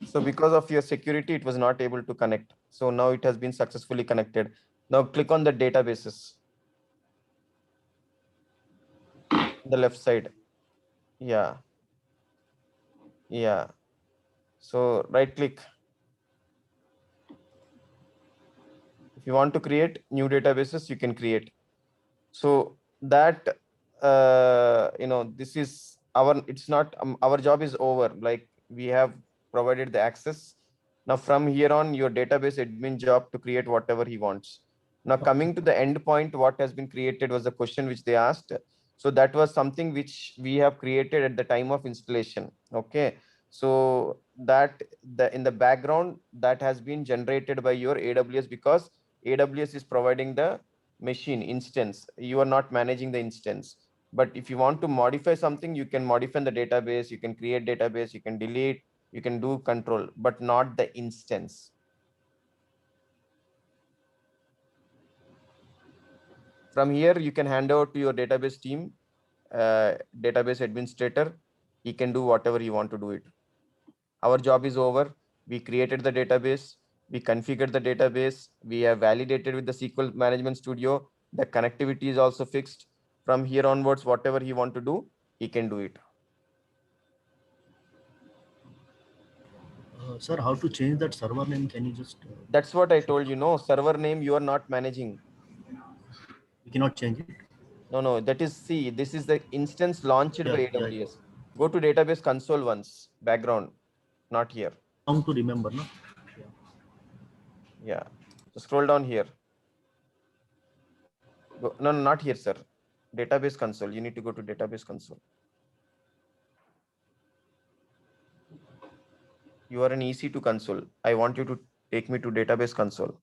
So because of your security, it was not able to connect. So now it has been successfully connected. Now click on the databases. The left side. Yeah. Yeah. So right click. If you want to create new databases, you can create. So that, this is it's not, our job is over. Like we have provided the access. Now from here on, your database admin job to create whatever he wants. Now coming to the end point, what has been created was the question which they asked. So that was something which we have created at the time of installation. Okay. So that in the background that has been generated by your AWS, because AWS is providing the machine instance. You are not managing the instance. But if you want to modify something, you can modify the database, you can create database, you can delete, you can do control, but not the instance. From here, you can hand over to your database team, database administrator. He can do whatever you want to do it. Our job is over. We created the database. We configured the database. We have validated with the SQL Management Studio. The connectivity is also fixed. From here onwards, whatever he want to do, he can do it. Sir, how to change that server name? Can you just? That's what I told you. No, server name you are not managing. You cannot change it. No. That is, see, this is the instance launched by AWS. Yeah. Go to database console once. Background, not here. How to remember, no? Yeah. So scroll down here. Go, no, not here, sir. Database console. You need to go to database console. You are an EC2 console. I want you to take me to database console.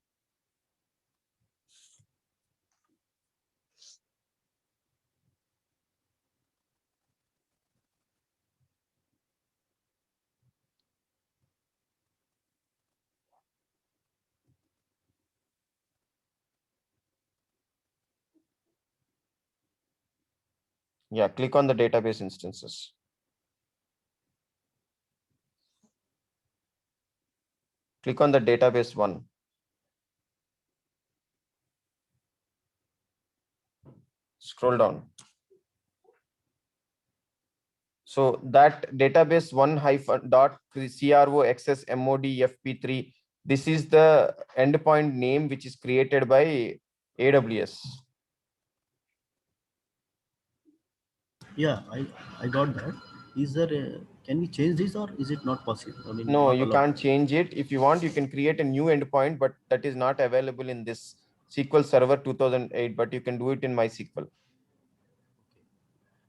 Yeah, click on the database instances. Click on the database one. Scroll down. So that database one hyphen dot CRO access MOD FP3. This is the endpoint name which is created by AWS. Yeah, I got that. Is there can we change this or is it not possible? I mean, No, not you allowed. can't change it. If you want, you can create a new endpoint, but that is not available in this SQL Server 2008, but you can do it in MySQL.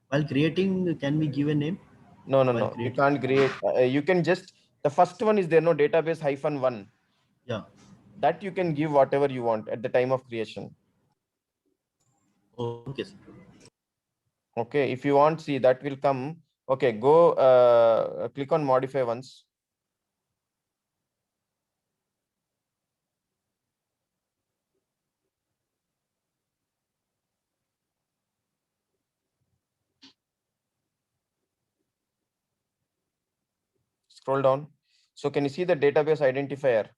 While creating, can we give a name? No. You can't create. You can just, the first one is there, no, database -1. Yeah. That you can give whatever you want at the time of creation. Okay, sir. Okay, if you want, see, that will come. Okay, go click on modify once. Scroll down. So can you see the database identifier?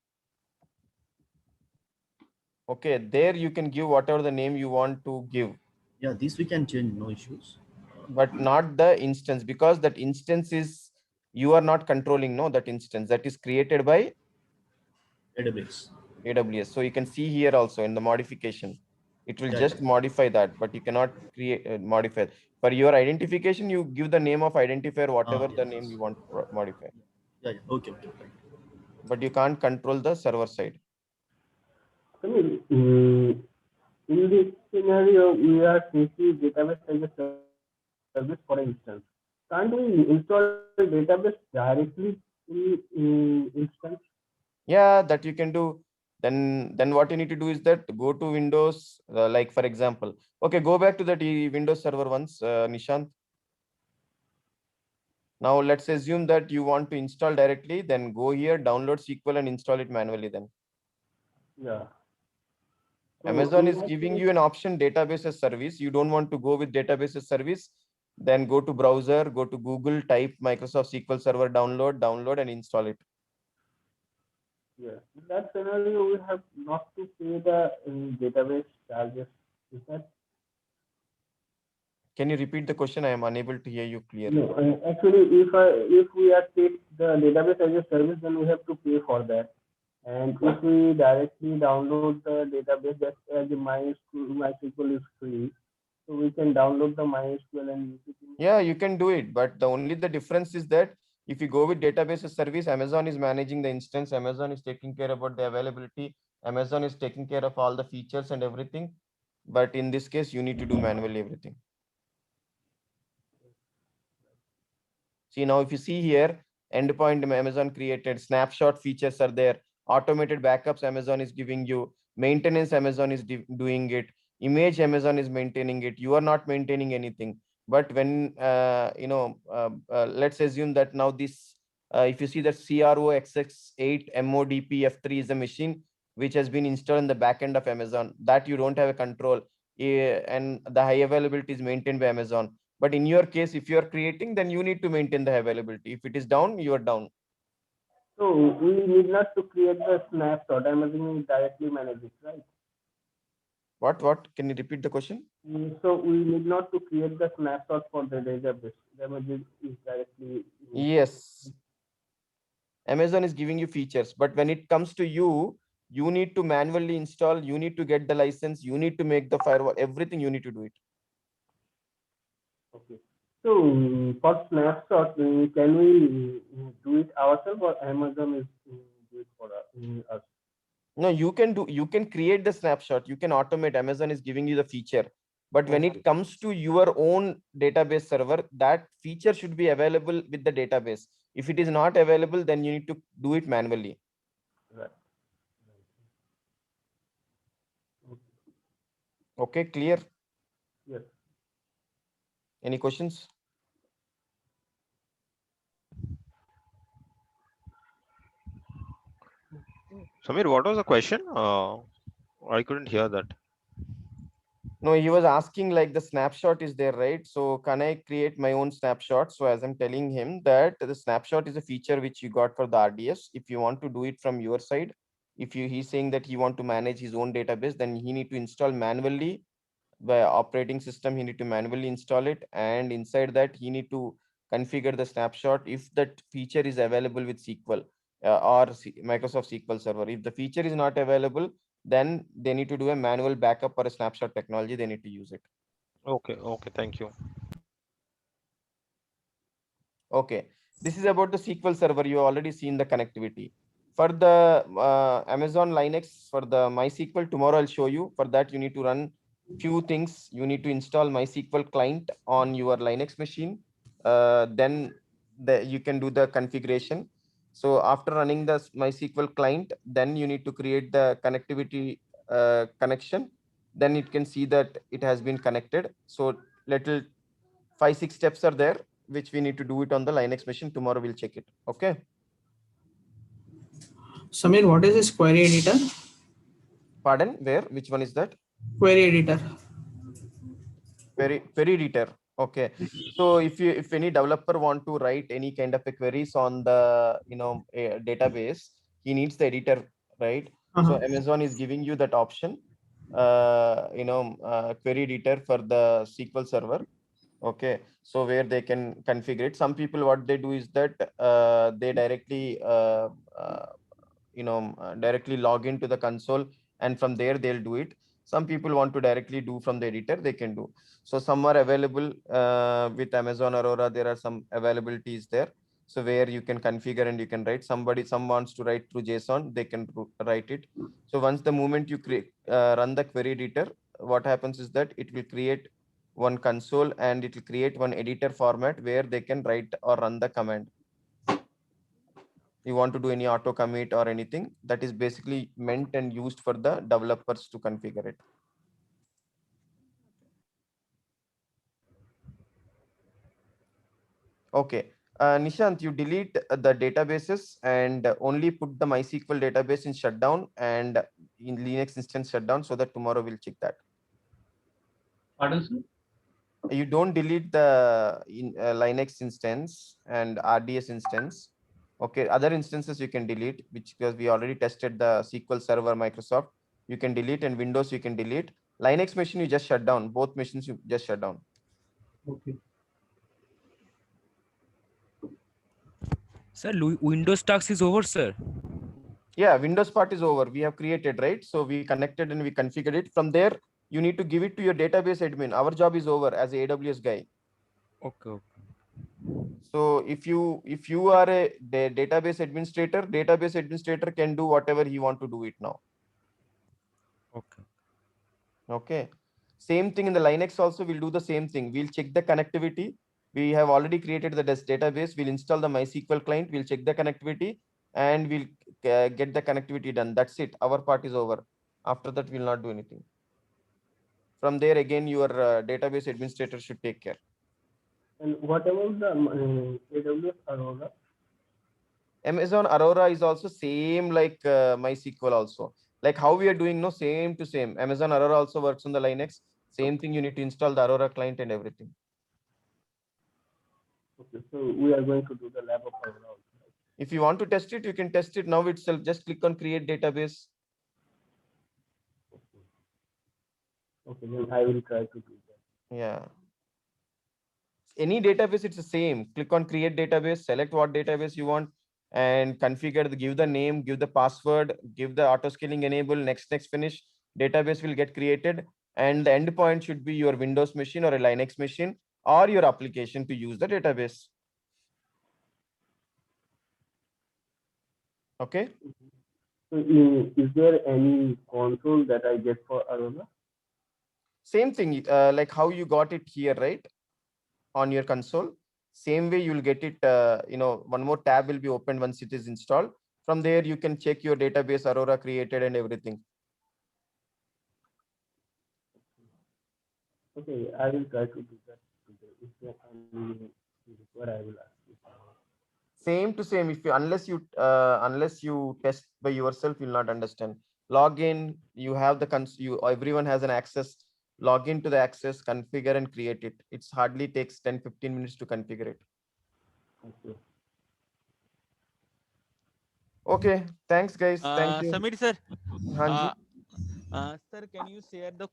Okay, there you can give whatever the name you want to give. Yeah, this we can change, no issues. But not the instance, because that instance is, you are not controlling, no, that instance that is created by AWS. So you can see here also in the modification, it will just modify that, but you cannot create modify. For your identification, you give the name of identifier, whatever the name you want to modify. Yeah, okay. But you can't control the server side. I mean, in this scenario, we are taking database as a service, for instance. Can't we install database directly in instance? Yeah, that you can do. Then what you need to do is that go to Windows, like for example, okay, go back to that Windows server once, Nishant. Now let's assume that you want to install directly, then go here, download SQL and install it manually then. Yeah. So Amazon we is have giving to- you an option, database as service. You don't want to go with database as service, then go to browser, go to Google, type Microsoft SQL Server download and install it. Yeah. In that scenario, we have not to pay the database charges. Is that? Can you repeat the question? I am unable to hear you clearly. No, actually, if we are take the database as a service, then we have to pay for that. And if we directly download the database, just as the MySQL is free, so we can download the MySQL and use it. Yeah, you can do it, but the only the difference is that if you go with database as service, Amazon is managing the instance, Amazon is taking care about the availability, Amazon is taking care of all the features and everything. But in this case, you need to do manually everything. See, now if you see here, endpoint Amazon created, snapshot features are there, automated backups Amazon is giving you, maintenance Amazon is doing it, image Amazon is maintaining it, you are not maintaining anything. But when let's assume that now this if you see that CRO XX8 MODP F3 is a machine which has been installed in the backend of Amazon, that you don't have a control, and the high availability is maintained by Amazon. But in your case, if you are creating, then you need to maintain the availability. If it is down, you are down. So we need not to create the snapshot. Amazon will directly manage it, right? What? Can you repeat the question? So we need not to create the snapshot for the database. Amazon is directly. Yes. Amazon is giving you features, but when it comes to you, you need to manually install, you need to get the license, you need to make the firewall, everything you need to do it. Okay. So for snapshot, can we do it ourselves or Amazon is do it for us? No, you can create the snapshot, you can automate. Amazon is giving you the feature. But when it comes to your own database server, that feature should be available with the database. If it is not available, then you need to do it manually. Right. Okay, clear? Yes. Any questions? Samir, what was the question? I couldn't hear that. No, he was asking like the snapshot is there, right? So can I create my own snapshot? So as I'm telling him that the snapshot is a feature which you got for the RDS. If you want to do it from your side, he's saying that he want to manage his own database, then he need to install manually by operating system. He need to manually install it, and inside that he need to configure the snapshot if that feature is available with SQL or Microsoft SQL Server. If the feature is not available, then they need to do a manual backup or a snapshot technology. They need to use it. Okay, thank you. Okay, this is about the SQL Server. You already seen the connectivity. For the Amazon Linux, for the MySQL, tomorrow I'll show you. For that, you need to run few things. You need to install MySQL client on your Linux machine. Then you can do the configuration. So after running the MySQL client, then you need to create the connectivity connection. Then it can see that it has been connected. So little 5-6 steps are there, which we need to do it on the Linux machine. Tomorrow we'll check it. Okay. Samir, what is this query editor? Pardon? Where? Which one is that? Query editor. Query editor. Okay, so if any developer want to write any kind of a queries on the a database, he needs the editor, right? So Amazon is giving you that option, query editor for the SQL Server. Okay, so where they can configure it. Some people what they do is that they directly directly log into the console, and from there they'll do it. Some people want to directly do from the editor, they can do. So some are available with Amazon Aurora. There are some availabilities there, so where you can configure and you can write. Some wants to write through JSON, they can write it. So once the moment you create run the query editor, what happens is that it will create one console and it will create one editor format where they can write or run the command. You want to do any auto commit or anything, that is basically meant and used for the developers to configure it. Okay, Nishant, you delete the databases and only put the MySQL database in shutdown and in Linux instance shutdown, so that tomorrow we'll check that. Pardon, sir? You don't delete the Linux instance and RDS instance. Okay, other instances you can delete, which because we already tested the SQL Server Microsoft, you can delete, and Windows you can delete. Linux machine you just shut down. Both machines you just shut down. Okay. Sir, Windows task is over, sir. Yeah, Windows part is over. We have created, right? So we connected and we configured it. From there, you need to give it to your database admin. Our job is over as a AWS guy. Okay. So if you are a database administrator can do whatever he want to do it now. Okay. Same thing in the Linux also, we'll do the same thing. We'll check the connectivity. We have already created the database. We'll install the MySQL client. We'll check the connectivity and we'll get the connectivity done. That's it. Our part is over. After that, we'll not do anything. From there, again, your database administrator should take care. And what about the AWS Aurora? Amazon Aurora is also same like MySQL also. Like how we are doing, no, same to same. Amazon Aurora also works on the Linux. Same thing, you need to install the Aurora client and everything. Okay, so we are going to do the lab of Aurora also. If you want to test it, you can test it now itself. Just click on create database. Okay, then I will try to do that. Yeah. Any database, it's the same. Click on create database, select what database you want and configure, give the name, give the password, give the auto scaling enable, next, finish. Database will get created and the endpoint should be your Windows machine or a Linux machine or your application to use the database. Okay. So is there any console that I get for Aurora? Same thing, like how you got it here, right? On your console. Same way you'll get it, one more tab will be opened once it is installed. From there, you can check your database, Aurora created and everything. Okay, I will try to do that today. If there are any required, I will ask you. Same to same. If you unless you test by yourself, you'll not understand. Log in, you have the everyone has an access. Log into the access, configure and create it. It's hardly takes 10-15 minutes to configure it. Okay. Okay, thanks guys. Thank you. Samir sir. Hanji. Sir, can you share the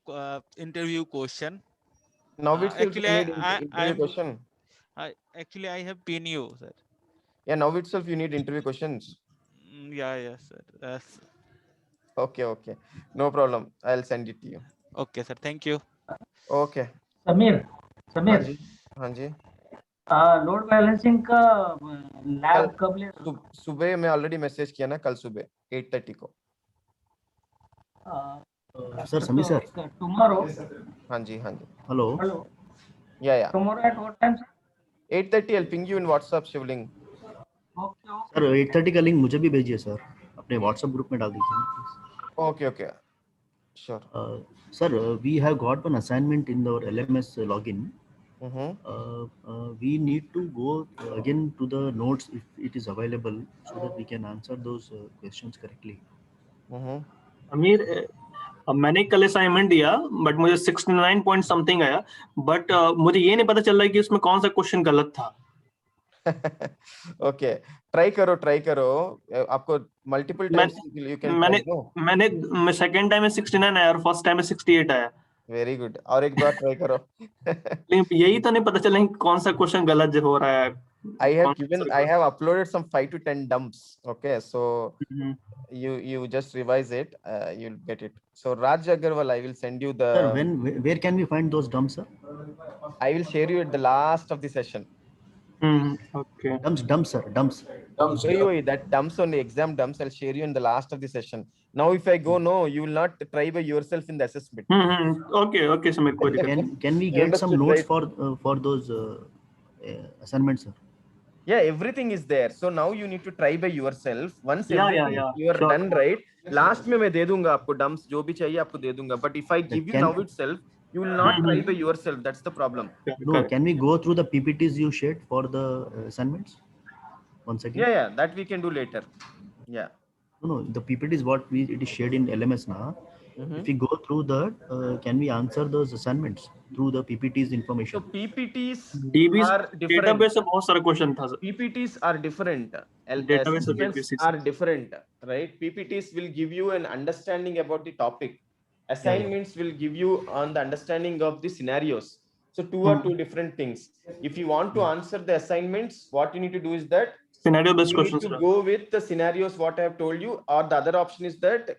interview question? Now it's Actually, you need interview question. Actually, I have pinned you, sir. Yeah, now itself you need interview questions. Yeah, sir. Yes. Okay. No problem. I'll send it to you. Okay, sir. Thank you. Okay. Sameer हाँ जी load balancing का lab कब ले सुबह मैं already message किया ना, कल सुबह 8:30 को. Sir Sameer sir tomorrow. हाँ जी हेलो या tomorrow at what time? 8:30. I'll ping you in WhatsApp, Shivling. Sir 8:30 का लिंक मुझे भी भेजिए सर, अपने WhatsApp ग्रुप में डाल दीजिए. Okay. Sure. Sir, we have got one assignment in our LMS login. We need to go again to the notes if it is available, so that we can answer those questions correctly. Amir, अब मैंने कल assignment दिया but मुझे 69 point something आया, but मुझे ये नहीं पता चल रहा है कि उसमें कौन सा क्वेश्चन गलत था। ओके, ट्राई करो आपको मल्टीपल टाइम्स यू कैन मैंने ट्राई। नो, मैंने सेकंड टाइम में 69 आया और फर्स्ट टाइम में 68 आया, वेरी गुड, और एक बार ट्राई करो। लेकिन यही तो नहीं पता चला कि कौन सा क्वेश्चन गलत जो हो रहा है। I कौन सा I have uploaded some 5 to 10 dumps. Okay, so Mhm. you just revise it, you'll get it. So Raj Agarwal, I will send you the. Sir, where can we find those dumps, sir? I will share you at the last of the session. Okay. Dumps, sir, dumps. Wait, that dumps on the exam dumps, I'll share you in the last of the session. Now, if I go, no, you will not try by yourself in the assessment. Okay, Samir, कोई दिक्कत नहीं। Can we get some Understood, notes right? for those assignments, sir? Yeah, everything is there. So now you need to try by yourself. Once Yeah, everything yeah, you are sure. done, right? Last में मैं दे दूंगा आपको dumps जो भी चाहिए आपको दे दूंगा. But if I give you now itself, you will not try by yourself. That's the problem. No, can we go through the PPTs you shared for the assignments once again? Yeah, that we can do later. Yeah. No, the PPT is what it is shared in LMS now. If we go through that, can we answer those assignments through the PPTs information? So PPTs DBs are different. database से बहुत सारा question था। PPTs are different. Database Assessments are different, right? PPTs will give you an understanding about the topic. Assignments will give you on the understanding of the scenarios. So two are two different things. If you want to answer the assignments, what you need to do is that scenario based you questions. need to go with the scenarios what I have told you, or the other option is that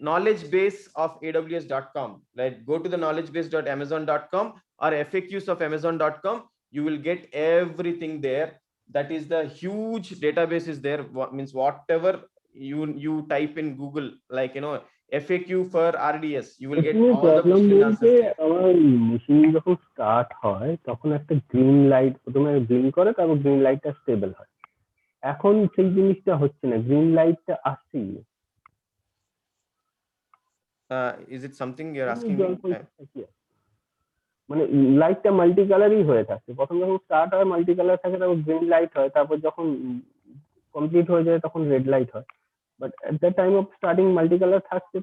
knowledge base of aws.com. Like go to the knowledge base.amazon.com or FAQs of amazon.com. You will get everything there. That is the huge database is there. What means whatever you type in Google, like FAQ for RDS, you will get all the question answers there. আমার machine যখন start হয় তখন একটা green light প্রথমে blink করে, তারপর green লাইটটা stable হয়। এখন সেই জিনিসটা হচ্ছে না, গ্রিন লাইটটা আসছে। Is it something you're asking me? মানে লাইটটা মাল্টি কালারই হয়ে থাকে, প্রথম যখন স্টার্ট হয় মাল্টি কালার থাকে, তারপর গ্রিন লাইট হয়, তারপর যখন কমপ্লিট হয়ে যায় তখন রেড লাইট হয়। But at the time of starting multi colour থাকছে।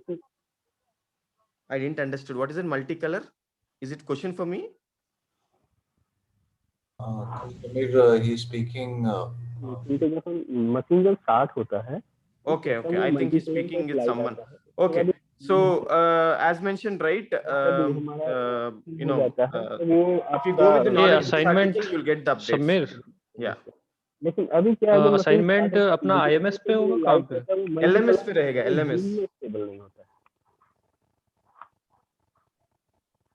I didn't understood. What is it multicolor? Is it question for me? He's speaking. যখন मशीन जब स्टार्ट होता है, Okay. I think he's speaking with someone. Okay. So as mentioned, right? If you go with the knowledge assignment, you'll get the updates. Samir. Yeah. लेकिन अभी क्या है, assignment अपना IMS पे होगा, कहाँ पे? LMS पे रहेगा, LMS। स्टेबल नहीं होता है।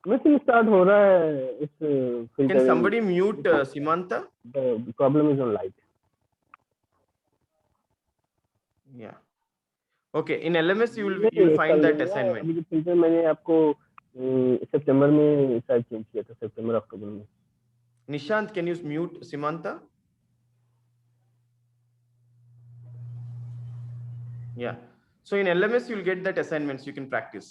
मशीन स्टार्ट हो रहा है इस filter. Can somebody mute Simanta? The problem is on light. Yeah. Okay. In LMS you'll find that assignment. अभी फिल्टर मैंने आपको सितंबर में शायद चेंज किया था, सितंबर अक्टूबर में। Nishant, can you mute Simanta? Yeah. So in LMS you'll get that assignments you can practice.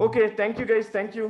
Okay, thank you guys. Thank you.